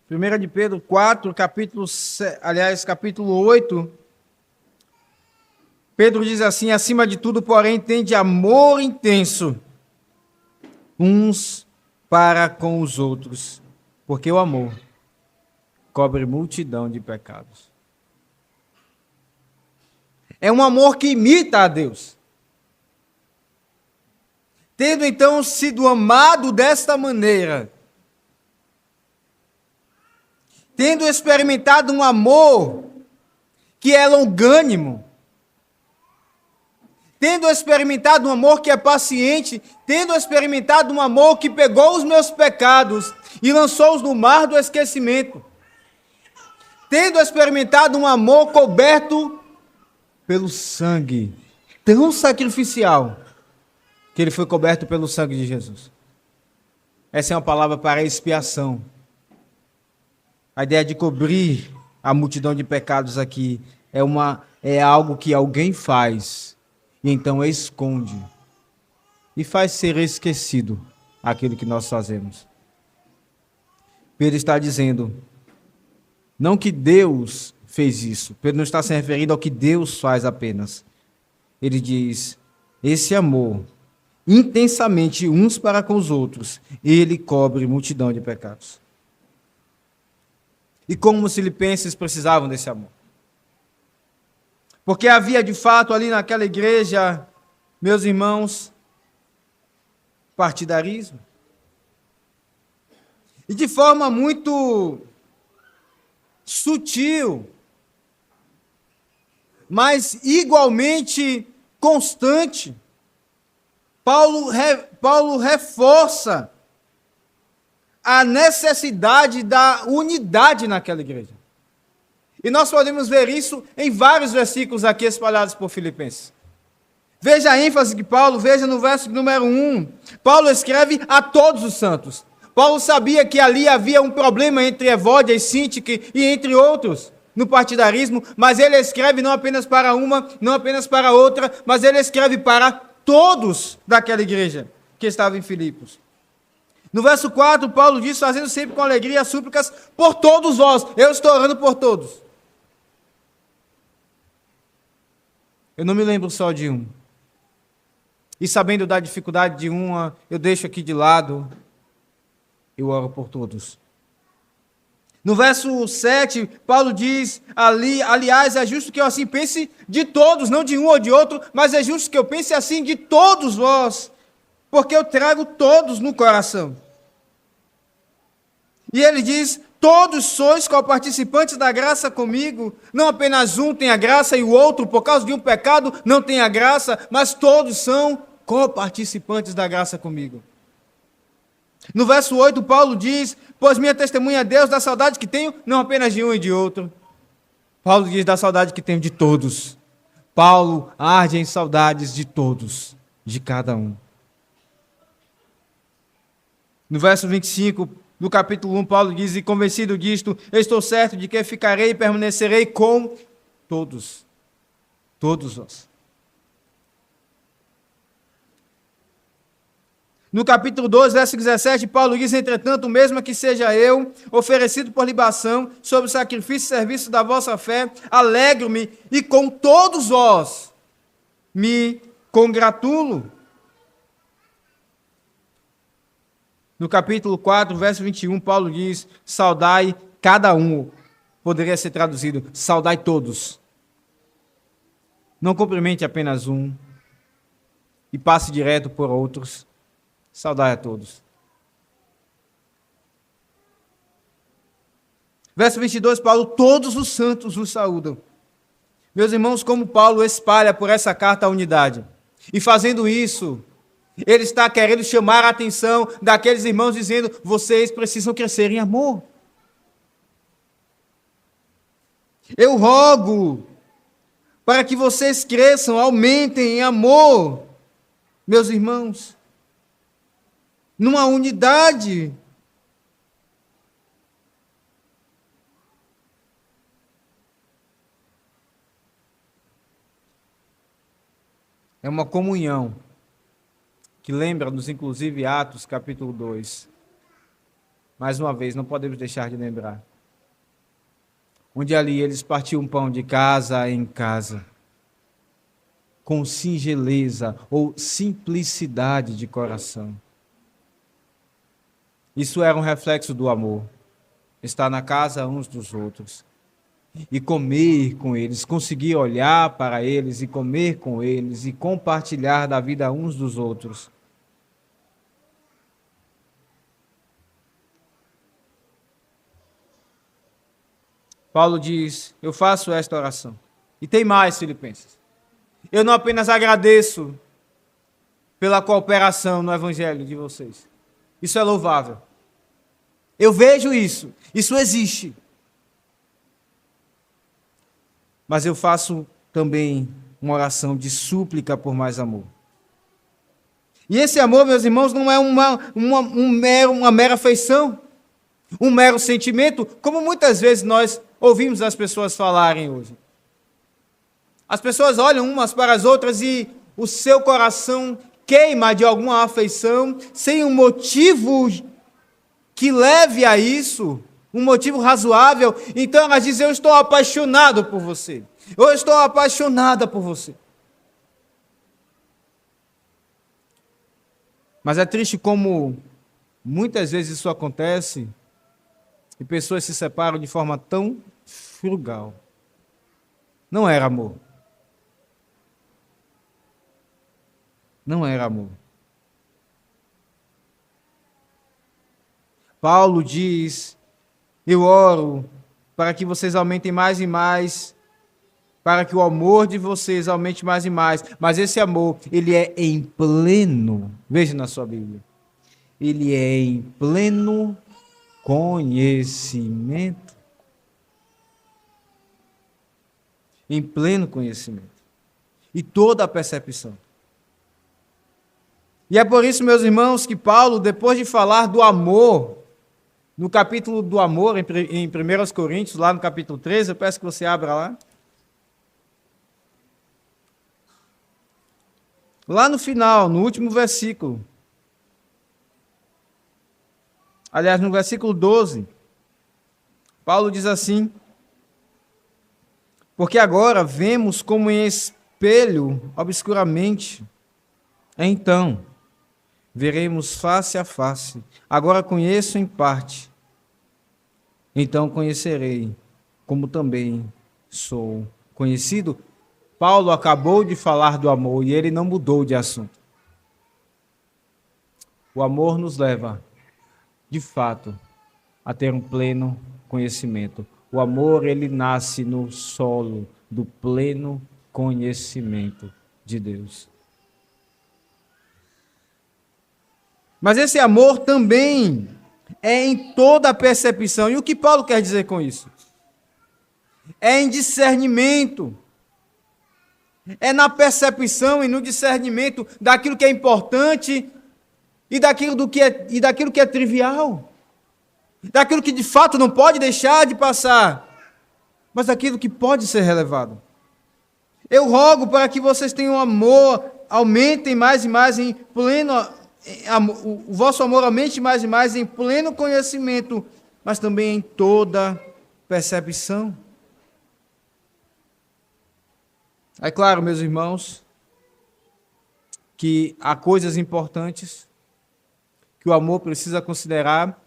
Primeira de Pedro 4, capítulo 8, Pedro diz assim: acima de tudo, porém, tende amor intenso uns para com os outros, porque o amor cobre multidão de pecados. É um amor que imita a Deus. Tendo então sido amado desta maneira, tendo experimentado um amor que é longânimo, tendo experimentado um amor que é paciente, tendo experimentado um amor que pegou os meus pecados e lançou-os no mar do esquecimento, tendo experimentado um amor coberto pelo sangue tão sacrificial, que ele foi coberto pelo sangue de Jesus. Essa é uma palavra para expiação. A ideia de cobrir a multidão de pecados aqui é algo que alguém faz e então esconde e faz ser esquecido aquilo que nós fazemos. Pedro está dizendo, não que Deus fez isso, Pedro não está se referindo ao que Deus faz apenas. Ele diz, esse amor, intensamente uns para com os outros, ele cobre multidão de pecados. E como os filipenses precisavam desse amor. Porque havia de fato ali naquela igreja, meus irmãos, partidarismo. E de forma muito sutil, mas igualmente constante, Paulo reforça a necessidade da unidade naquela igreja. E nós podemos ver isso em vários versículos aqui espalhados por Filipenses. Veja a ênfase que Paulo, veja no verso número 1. Paulo escreve a todos os santos. Paulo sabia que ali havia um problema entre Evódia e Síntique e entre outros no partidarismo, mas ele escreve não apenas para uma, não apenas para outra, mas ele escreve para todos daquela igreja que estava em Filipos. No verso 4, Paulo diz, fazendo sempre com alegria as súplicas por todos vós. Eu estou orando por todos. Eu não me lembro só de um. E sabendo da dificuldade de uma, eu deixo aqui de lado. Eu oro por todos. No verso 7, Paulo diz, aliás, é justo que eu assim pense de todos, não de um ou de outro, mas é justo que eu pense assim de todos vós, porque eu trago todos no coração. E ele diz, todos sois coparticipantes da graça comigo, não apenas um tem a graça e o outro, por causa de um pecado, não tem a graça, mas todos são coparticipantes da graça comigo. No verso 8, Paulo diz, pois minha testemunha é Deus da saudade que tenho, não apenas de um e de outro. Paulo diz da saudade que tenho de todos. Paulo arde em saudades de todos, de cada um. No verso 25, do capítulo 1, Paulo diz, e convencido disto, eu estou certo de que ficarei e permanecerei com todos. Todos nós. No capítulo 2, verso 17, Paulo diz, entretanto, mesmo que seja eu, oferecido por libação, sob o sacrifício e serviço da vossa fé, alegro-me e com todos vós me congratulo. No capítulo 4, verso 21, Paulo diz, saudai cada um. Poderia ser traduzido, saudai todos. Não cumprimente apenas um e passe direto por outros. Saudai a todos. Verso 22, Paulo, todos os santos os saúdam. Meus irmãos, como Paulo espalha por essa carta a unidade. E fazendo isso, ele está querendo chamar a atenção daqueles irmãos, dizendo, vocês precisam crescer em amor. Eu rogo para que vocês cresçam, aumentem em amor, meus irmãos. Numa unidade. É uma comunhão que lembra-nos, inclusive, Atos, capítulo 2. Mais uma vez, não podemos deixar de lembrar. Onde ali eles partiam pão de casa em casa, com singeleza ou simplicidade de coração. Isso era um reflexo do amor. Estar na casa uns dos outros. E comer com eles, conseguir olhar para eles e comer com eles e compartilhar da vida uns dos outros. Paulo diz, eu faço esta oração. E tem mais, Filipenses. Eu não apenas agradeço pela cooperação no evangelho de vocês. Isso é louvável. Eu vejo isso. Isso existe. Mas eu faço também uma oração de súplica por mais amor. E esse amor, meus irmãos, não é uma mera afeição, um mero sentimento, como muitas vezes nós ouvimos as pessoas falarem hoje. As pessoas olham umas para as outras e o seu coração queima de alguma afeição, sem um motivo que leve a isso, um motivo razoável. Então elas dizem, eu estou apaixonado por você. Eu estou apaixonada por você. Mas é triste como muitas vezes isso acontece e pessoas se separam de forma tão frugal. Não era amor. Não era amor. Paulo diz, eu oro para que vocês aumentem mais e mais, para que o amor de vocês aumente mais e mais. Mas esse amor, ele é em pleno, veja na sua Bíblia, ele é em pleno conhecimento. Em pleno conhecimento. E toda a percepção. E é por isso, meus irmãos, que Paulo, depois de falar do amor, no capítulo do amor, em 1 Coríntios, lá no capítulo 13, eu peço que você abra lá. Lá no final, no último versículo. Aliás, no versículo 12, Paulo diz assim, porque agora vemos como em espelho, obscuramente, então veremos face a face. Agora conheço em parte. então conhecerei como também sou conhecido. Paulo acabou de falar do amor e ele não mudou de assunto. O amor nos leva, de fato, a ter um pleno conhecimento. O amor, ele nasce no solo do pleno conhecimento de Deus. Mas esse amor também é em toda a percepção. E o que Paulo quer dizer com isso? É em discernimento. É na percepção e no discernimento daquilo que é importante e daquilo que é trivial. Daquilo que de fato não pode deixar de passar, mas daquilo que pode ser relevado. Eu rogo para que vocês tenham amor, aumentem mais e mais em pleno, o vosso amor aumente mais e mais em pleno conhecimento, mas também em toda percepção. É claro, meus irmãos, que há coisas importantes que o amor precisa considerar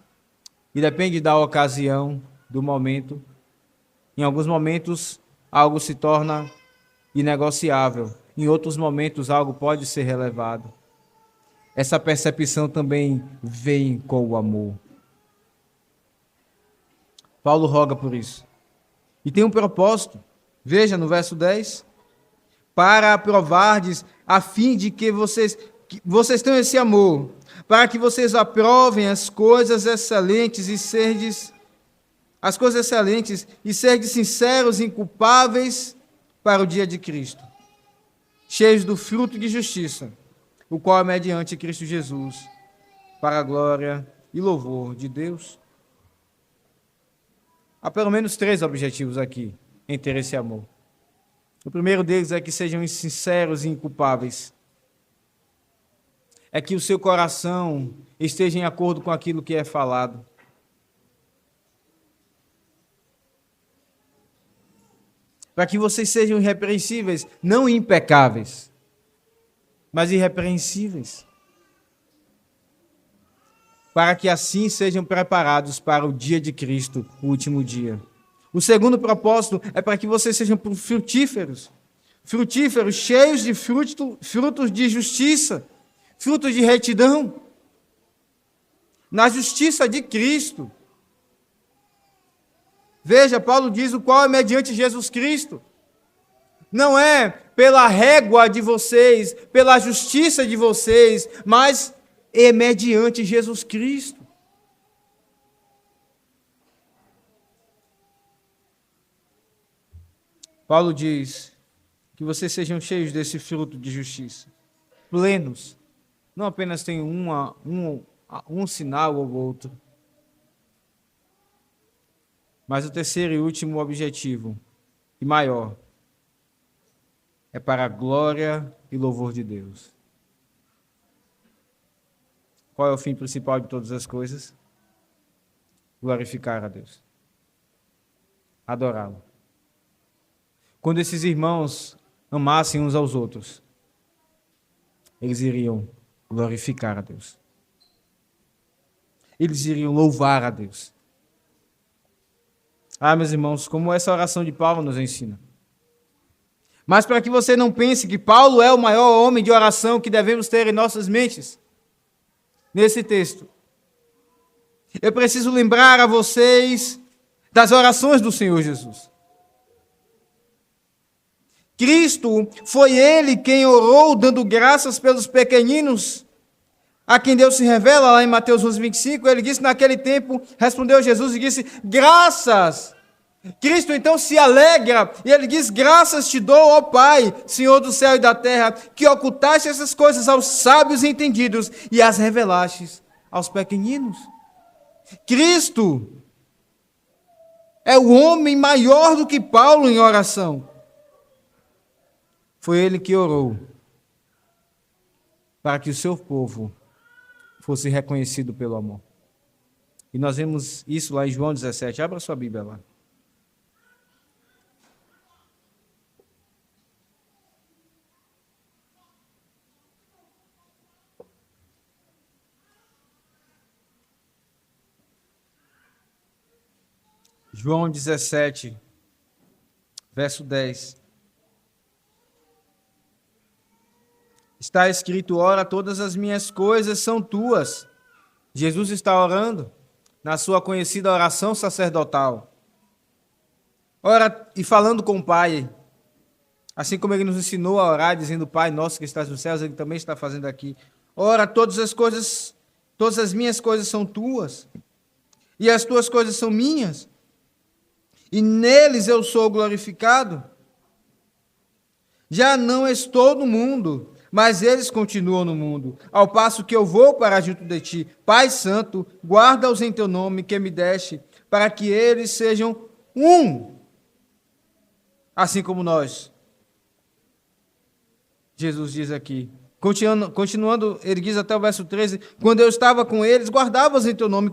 e depende da ocasião, do momento. Em alguns momentos, algo se torna inegociável. Em outros momentos, algo pode ser relevado. Essa percepção também vem com o amor. Paulo roga por isso. E tem um propósito. Veja no verso 10. Para aprovardes, a fim de que vocês tenham esse amor, para que vocês aprovem as coisas excelentes e serdes sinceros e inculpáveis para o dia de Cristo, cheios do fruto de justiça, o qual é mediante Cristo Jesus, para a glória e louvor de Deus. Há pelo menos 3 objetivos aqui em ter esse amor. O primeiro deles é que sejam sinceros e inculpáveis. É que o seu coração esteja em acordo com aquilo que é falado. Para que vocês sejam irrepreensíveis, não impecáveis, mas irrepreensíveis. Para que assim sejam preparados para o dia de Cristo, o último dia. O segundo propósito é para que vocês sejam frutíferos, cheios de frutos de justiça, frutos de retidão, na justiça de Cristo. Veja, Paulo diz o qual é mediante Jesus Cristo. Não é pela régua de vocês, pela justiça de vocês, mas é mediante Jesus Cristo. Paulo diz que vocês sejam cheios desse fruto de justiça, plenos, não apenas tenham um sinal ou outro. Mas o terceiro e último objetivo, e maior, é para a glória e louvor de Deus. Qual é o fim principal de todas as coisas? Glorificar a Deus. Adorá-lo. Quando esses irmãos amassem uns aos outros, eles iriam glorificar a Deus. Eles iriam louvar a Deus. Ah, meus irmãos, como essa oração de Paulo nos ensina. Mas para que você não pense que Paulo é o maior homem de oração que devemos ter em nossas mentes, nesse texto, eu preciso lembrar a vocês das orações do Senhor Jesus. Cristo foi Ele quem orou dando graças pelos pequeninos, a quem Deus se revela lá em Mateus 11:25. Ele disse naquele tempo, respondeu Jesus e disse, graças. Cristo então se alegra e ele diz, graças te dou, ó Pai, Senhor do céu e da terra, que ocultaste essas coisas aos sábios e entendidos e as revelaste aos pequeninos. Cristo é o homem maior do que Paulo em oração. Foi ele que orou para que o seu povo fosse reconhecido pelo amor. E nós vemos isso lá em João 17. Abra sua Bíblia lá. João 17, verso 10. Está escrito: ora, todas as minhas coisas são tuas. Jesus está orando na sua conhecida oração sacerdotal. Ora, e falando com o Pai, assim como ele nos ensinou a orar, dizendo: Pai nosso que estás nos céus, ele também está fazendo aqui. Ora, todas as minhas coisas são tuas, e as tuas coisas são minhas, e neles eu sou glorificado. Já não estou no mundo, mas eles continuam no mundo, ao passo que eu vou para junto de ti. Pai Santo, guarda-os em teu nome que me deste, para que eles sejam um, assim como nós. Jesus diz aqui, continuando, ele diz até o verso 13: quando eu estava com eles, guardava-os em teu nome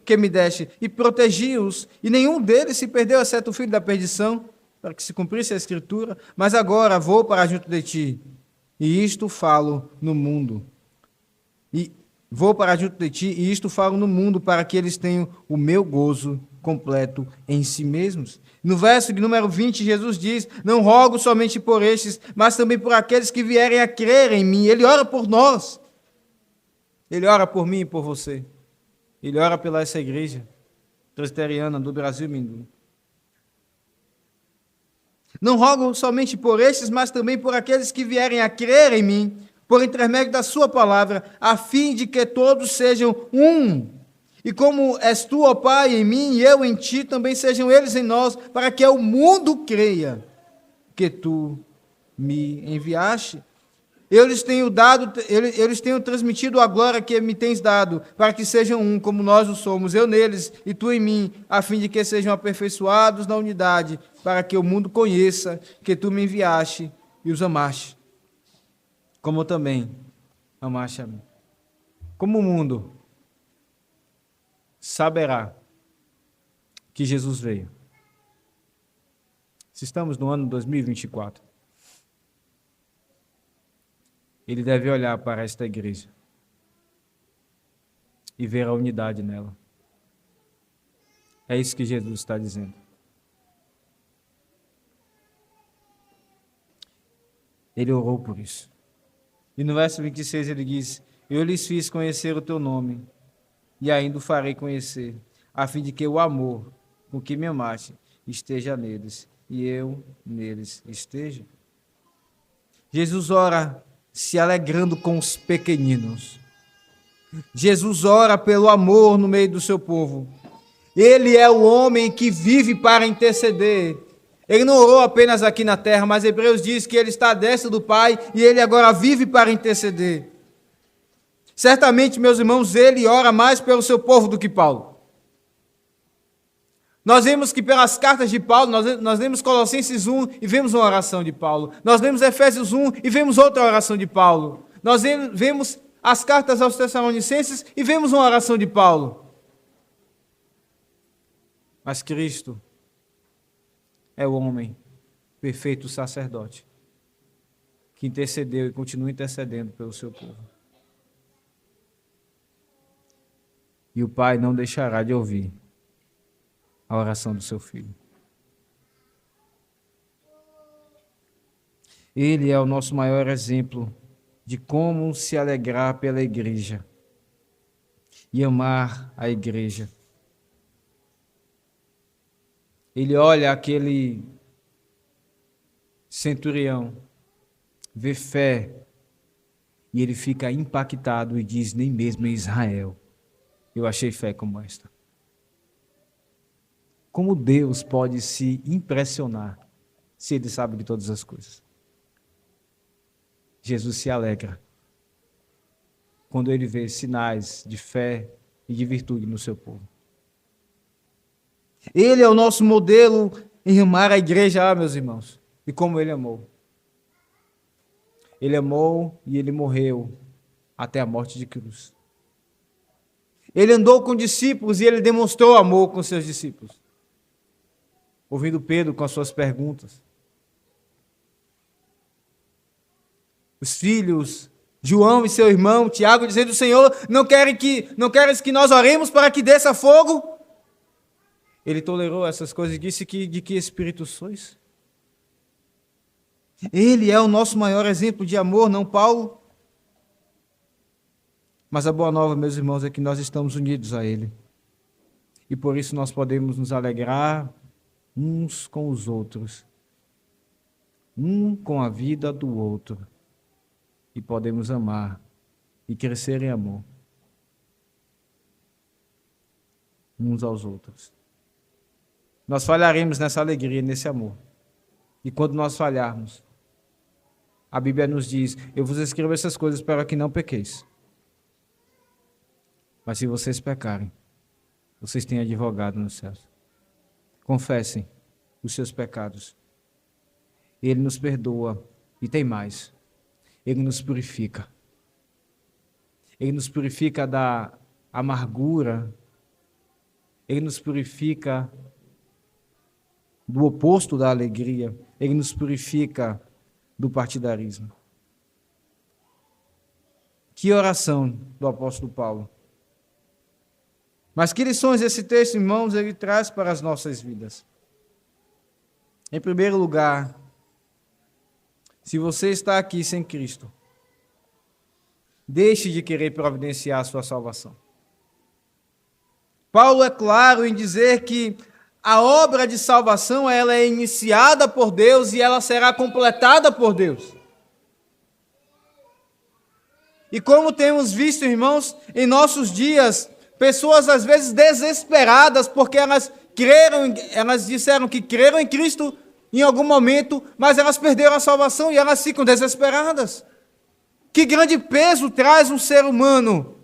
que me deste, e protegi-os, e nenhum deles se perdeu, exceto o filho da perdição, para que se cumprisse a Escritura. Mas agora vou para junto de ti, e isto falo no mundo. E vou para junto de ti, e isto falo no mundo, para que eles tenham o meu gozo completo em si mesmos. No verso de número 20, Jesus diz: não rogo somente por estes, mas também por aqueles que vierem a crer em mim. Ele ora por nós. Ele ora por mim e por você. Ele ora pela essa igreja presbiteriana do Brasil Mindu. Não rogo somente por estes, mas também por aqueles que vierem a crer em mim, por intermédio da sua palavra, a fim de que todos sejam um. E como és tu, ó Pai, em mim e eu em ti, também sejam eles em nós, para que o mundo creia que tu me enviaste. Eu lhes tenho transmitido a glória que me tens dado, para que sejam um, como nós o somos, eu neles e tu em mim, a fim de que sejam aperfeiçoados na unidade, para que o mundo conheça que tu me enviaste e os amaste, como também amaste a mim. Como o mundo saberá que Jesus veio? Se estamos no ano 2024, ele deve olhar para esta igreja e ver a unidade nela. É isso que Jesus está dizendo. Ele orou por isso. E no verso 26 ele diz: eu lhes fiz conhecer o teu nome, e ainda o farei conhecer, a fim de que o amor com que me amaste esteja neles, e eu neles esteja. Jesus ora se alegrando com os pequeninos. Jesus ora pelo amor no meio do seu povo. Ele é o homem que vive para interceder. Ele não orou apenas aqui na terra, mas Hebreus diz que ele está à destra do Pai e ele agora vive para interceder. Certamente, meus irmãos, ele ora mais pelo seu povo do que Paulo. Nós vemos que pelas cartas de Paulo, nós vemos Colossenses 1 e vemos uma oração de Paulo. Nós vemos Efésios 1 e vemos outra oração de Paulo. Nós vemos as cartas aos Tessalonicenses e vemos uma oração de Paulo. Mas Cristo é o homem perfeito sacerdote que intercedeu e continua intercedendo pelo seu povo. E o Pai não deixará de ouvir a oração do seu filho. Ele é o nosso maior exemplo de como se alegrar pela igreja e amar a igreja. Ele olha aquele centurião, vê fé, e ele fica impactado e diz: nem mesmo em Israel eu achei fé como esta. Como Deus pode se impressionar se Ele sabe de todas as coisas? Jesus se alegra quando Ele vê sinais de fé e de virtude no seu povo. Ele é o nosso modelo em amar a igreja, meus irmãos. E como Ele amou. Ele amou e Ele morreu até a morte de cruz. Ele andou com discípulos e Ele demonstrou amor com seus discípulos. Ouvindo Pedro com as suas perguntas. Os filhos, João e seu irmão, Tiago, dizendo: Senhor, não queres que nós oremos para que desça fogo? Ele tolerou essas coisas e disse que de que espírito sois? Ele é o nosso maior exemplo de amor, não Paulo? Mas a boa nova, meus irmãos, é que nós estamos unidos a Ele. E por isso nós podemos nos alegrar uns com os outros, um com a vida do outro. E podemos amar e crescer em amor uns aos outros. Nós falharemos nessa alegria, nesse amor. E quando nós falharmos, a Bíblia nos diz: eu vos escrevo essas coisas para que não pequeis. Mas se vocês pecarem, vocês têm advogado nos céus. Confessem os seus pecados. Ele nos perdoa e tem mais. Ele nos purifica. Ele nos purifica da amargura. Ele nos purifica do oposto da alegria. Ele nos purifica do partidarismo. Que oração do apóstolo Paulo. Mas que lições esse texto, irmãos, ele traz para as nossas vidas? Em primeiro lugar, se você está aqui sem Cristo, deixe de querer providenciar a sua salvação. Paulo é claro em dizer que a obra de salvação ela é iniciada por Deus e ela será completada por Deus. E como temos visto, irmãos, em nossos dias, pessoas às vezes desesperadas porque elas disseram que creram em Cristo em algum momento, mas elas perderam a salvação e elas ficam desesperadas. Que grande peso traz um ser humano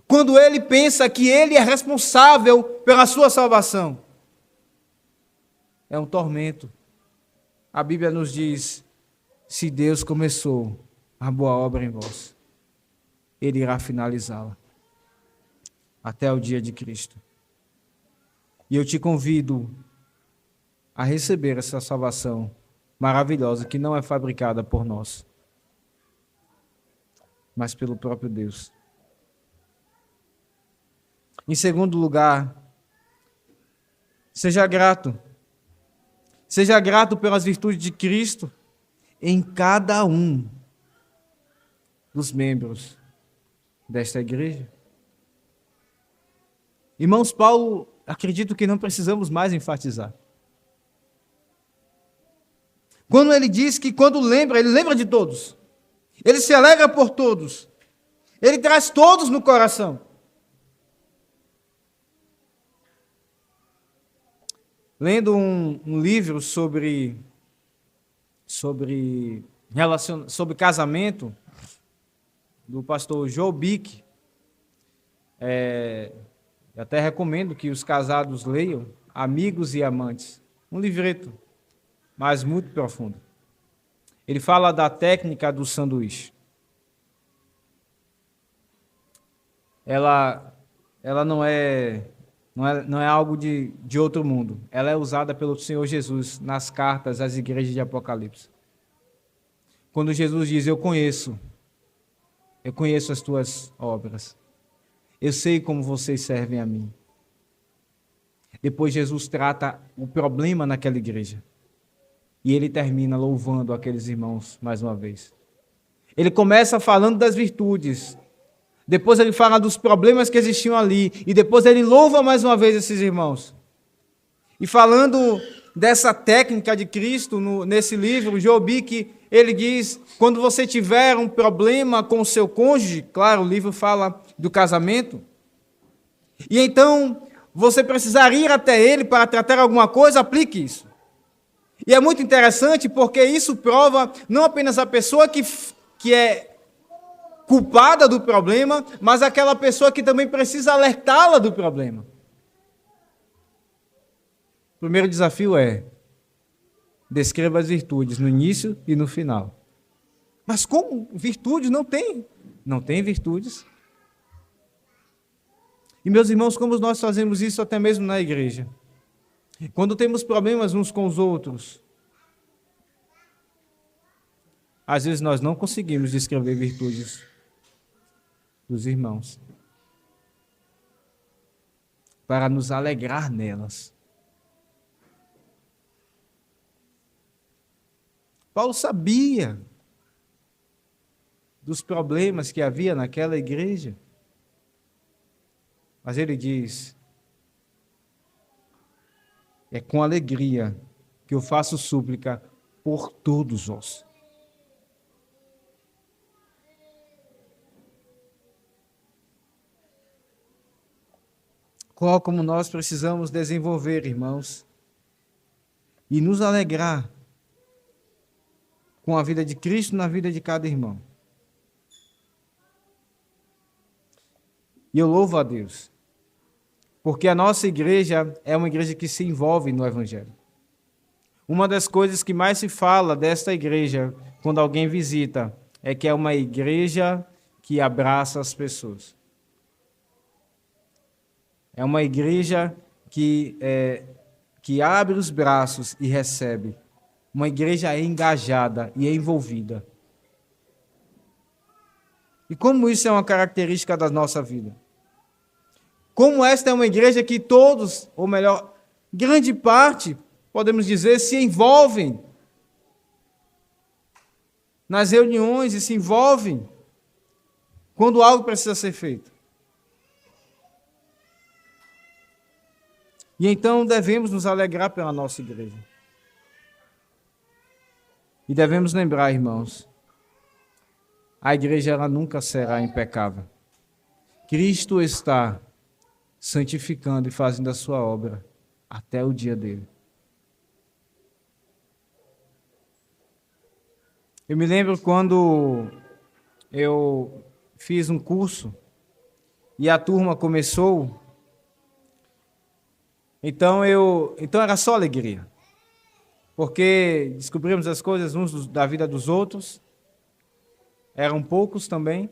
quando ele pensa que ele é responsável pela sua salvação. É um tormento. A Bíblia nos diz: se Deus começou a boa obra em vós, Ele irá finalizá-la até o dia de Cristo. E eu te convido a receber essa salvação maravilhosa que não é fabricada por nós, mas pelo próprio Deus. Em segundo lugar, seja grato. Seja grato pelas virtudes de Cristo em cada um dos membros desta igreja. Irmãos, Paulo, acredito que não precisamos mais enfatizar. Quando ele diz que quando lembra, ele lembra de todos. Ele se alegra por todos. Ele traz todos no coração. Lendo um livro sobre casamento, do pastor Joe Bick, eu até recomendo que os casados leiam, Amigos e Amantes, um livreto, mas muito profundo. Ele fala da técnica do sanduíche. Ela não é algo de outro mundo. Ela é usada pelo Senhor Jesus nas cartas às igrejas de Apocalipse. Quando Jesus diz: eu conheço as tuas obras. Eu sei como vocês servem a mim. Depois Jesus trata o problema naquela igreja. E ele termina louvando aqueles irmãos mais uma vez. Ele começa falando das virtudes. Depois ele fala dos problemas que existiam ali. E depois ele louva mais uma vez esses irmãos. E falando dessa técnica de Cristo, nesse livro, Joe Bick, ele diz: quando você tiver um problema com o seu cônjuge, claro, o livro fala do casamento, e então você precisar ir até ele para tratar alguma coisa, aplique isso. E é muito interessante porque isso prova não apenas a pessoa que é culpada do problema, mas aquela pessoa que também precisa alertá-la do problema. O primeiro desafio é: descreva as virtudes no início e no final. Mas como virtudes? Não tem virtudes. E meus irmãos, como nós fazemos isso até mesmo na igreja? Quando temos problemas uns com os outros, às vezes nós não conseguimos descrever virtudes dos irmãos para nos alegrar nelas. Paulo sabia dos problemas que havia naquela igreja. Mas ele diz: é com alegria que eu faço súplica por todos vós. Qual como nós precisamos desenvolver, irmãos, e nos alegrar com a vida de Cristo na vida de cada irmão. E eu louvo a Deus, porque a nossa igreja é uma igreja que se envolve no Evangelho. Uma das coisas que mais se fala desta igreja, quando alguém visita, é que é uma igreja que abraça as pessoas. É uma igreja que abre os braços e recebe. Uma igreja engajada e envolvida. E como isso é uma característica da nossa vida? Como esta é uma igreja que todos, ou melhor, grande parte, podemos dizer, se envolvem nas reuniões e se envolvem quando algo precisa ser feito. E então devemos nos alegrar pela nossa igreja. E devemos lembrar, irmãos, a igreja ela nunca será impecável. Cristo está santificando e fazendo a sua obra até o dia dele. Eu me lembro quando eu fiz um curso e a turma começou, então era só alegria, porque descobrimos as coisas uns da vida dos outros, eram poucos também,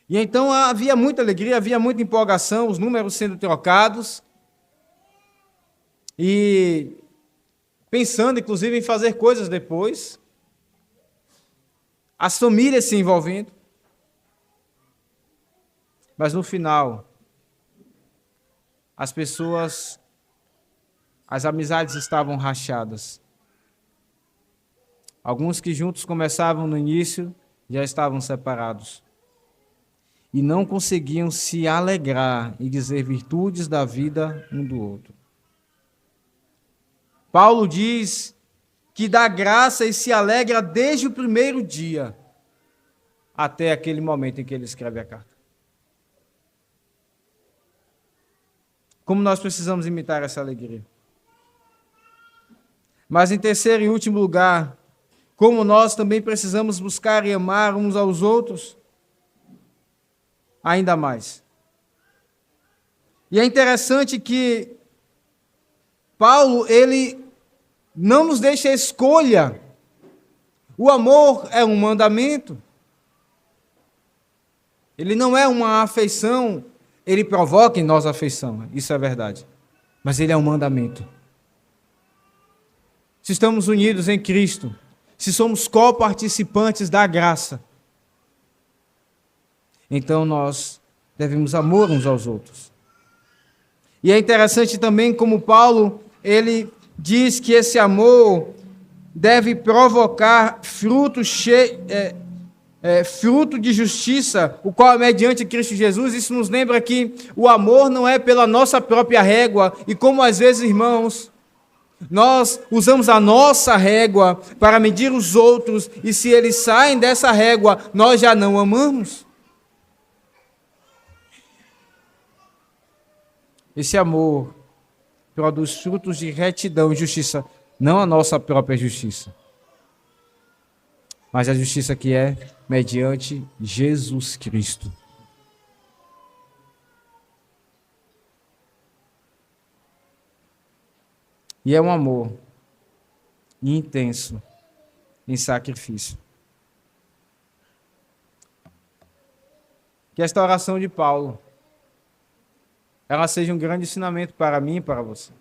e então havia muita alegria, havia muita empolgação, os números sendo trocados, e pensando inclusive em fazer coisas depois, as famílias se envolvendo, mas no final, as amizades estavam rachadas. Alguns que juntos começavam no início, já estavam separados. E não conseguiam se alegrar e dizer virtudes da vida um do outro. Paulo diz que dá graça e se alegra desde o primeiro dia até aquele momento em que ele escreve a carta. Como nós precisamos imitar essa alegria. Mas em terceiro e último lugar, como nós também precisamos buscar e amar uns aos outros ainda mais. E é interessante que Paulo, ele não nos deixa a escolha. O amor é um mandamento. Ele não é uma afeição. Ele provoca em nós afeição, isso é verdade. Mas ele é um mandamento. Se estamos unidos em Cristo, se somos coparticipantes da graça, então nós devemos amar uns aos outros. E é interessante também como Paulo, ele diz que esse amor deve provocar fruto de justiça, o qual é mediante Cristo Jesus. Isso nos lembra que o amor não é pela nossa própria régua, e como às vezes, irmãos, nós usamos a nossa régua para medir os outros, e se eles saem dessa régua, nós já não amamos. Esse amor produz frutos de retidão e justiça, não a nossa própria justiça, mas a justiça que é mediante Jesus Cristo. E é um amor intenso em sacrifício. Que esta oração de Paulo, ela seja um grande ensinamento para mim e para você.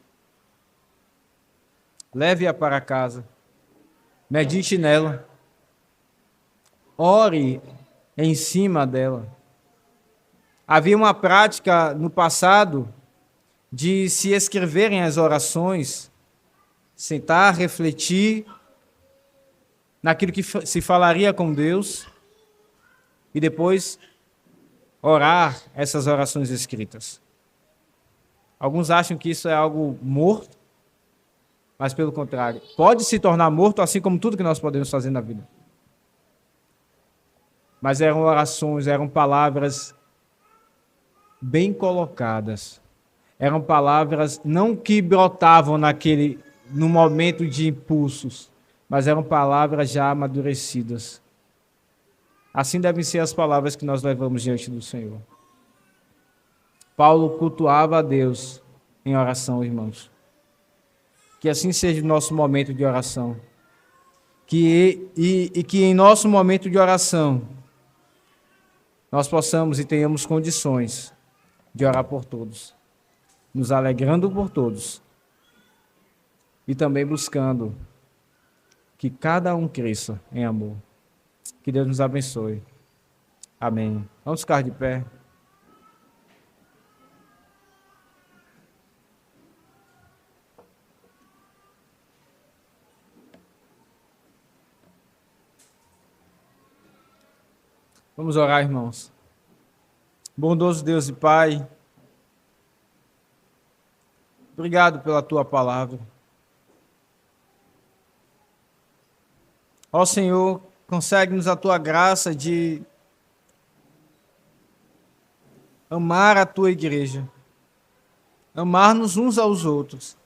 Leve-a para casa, medite nela, ore em cima dela. Havia uma prática no passado de se escreverem as orações, sentar, refletir naquilo que se falaria com Deus e depois orar essas orações escritas. Alguns acham que isso é algo morto, mas pelo contrário, pode se tornar morto, assim como tudo que nós podemos fazer na vida. Mas eram orações, eram palavras bem colocadas. Eram palavras não que brotavam no momento de impulsos, mas eram palavras já amadurecidas. Assim devem ser as palavras que nós levamos diante do Senhor. Paulo cultuava a Deus em oração, irmãos. Que assim seja o nosso momento de oração. Que em nosso momento de oração nós possamos e tenhamos condições de orar por todos, nos alegrando por todos e também buscando que cada um cresça em amor. Que Deus nos abençoe. Amém. Vamos ficar de pé. Vamos orar, irmãos. Bondoso Deus e Pai, obrigado pela Tua palavra. Ó Senhor, concede-nos a Tua graça de amar a Tua igreja, amar-nos uns aos outros.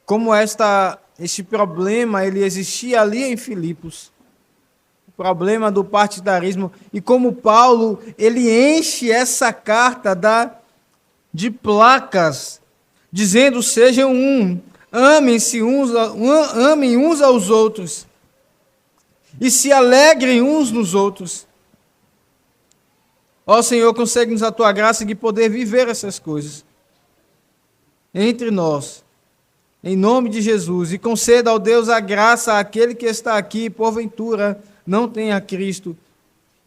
Como este problema ele existia ali em Filipos, problema do partidarismo, e como Paulo, ele enche essa carta de placas, dizendo, sejam amem uns aos outros, e se alegrem uns nos outros. Ó Senhor, concede-nos a Tua graça de poder viver essas coisas entre nós, em nome de Jesus, e conceda ao Deus a graça àquele que está aqui, porventura, não tenha Cristo,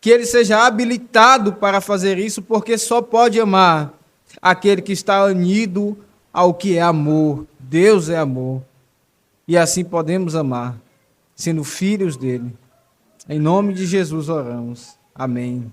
que ele seja habilitado para fazer isso, porque só pode amar aquele que está unido ao que é amor. Deus é amor. E assim podemos amar, sendo filhos dele. Em nome de Jesus oramos. Amém.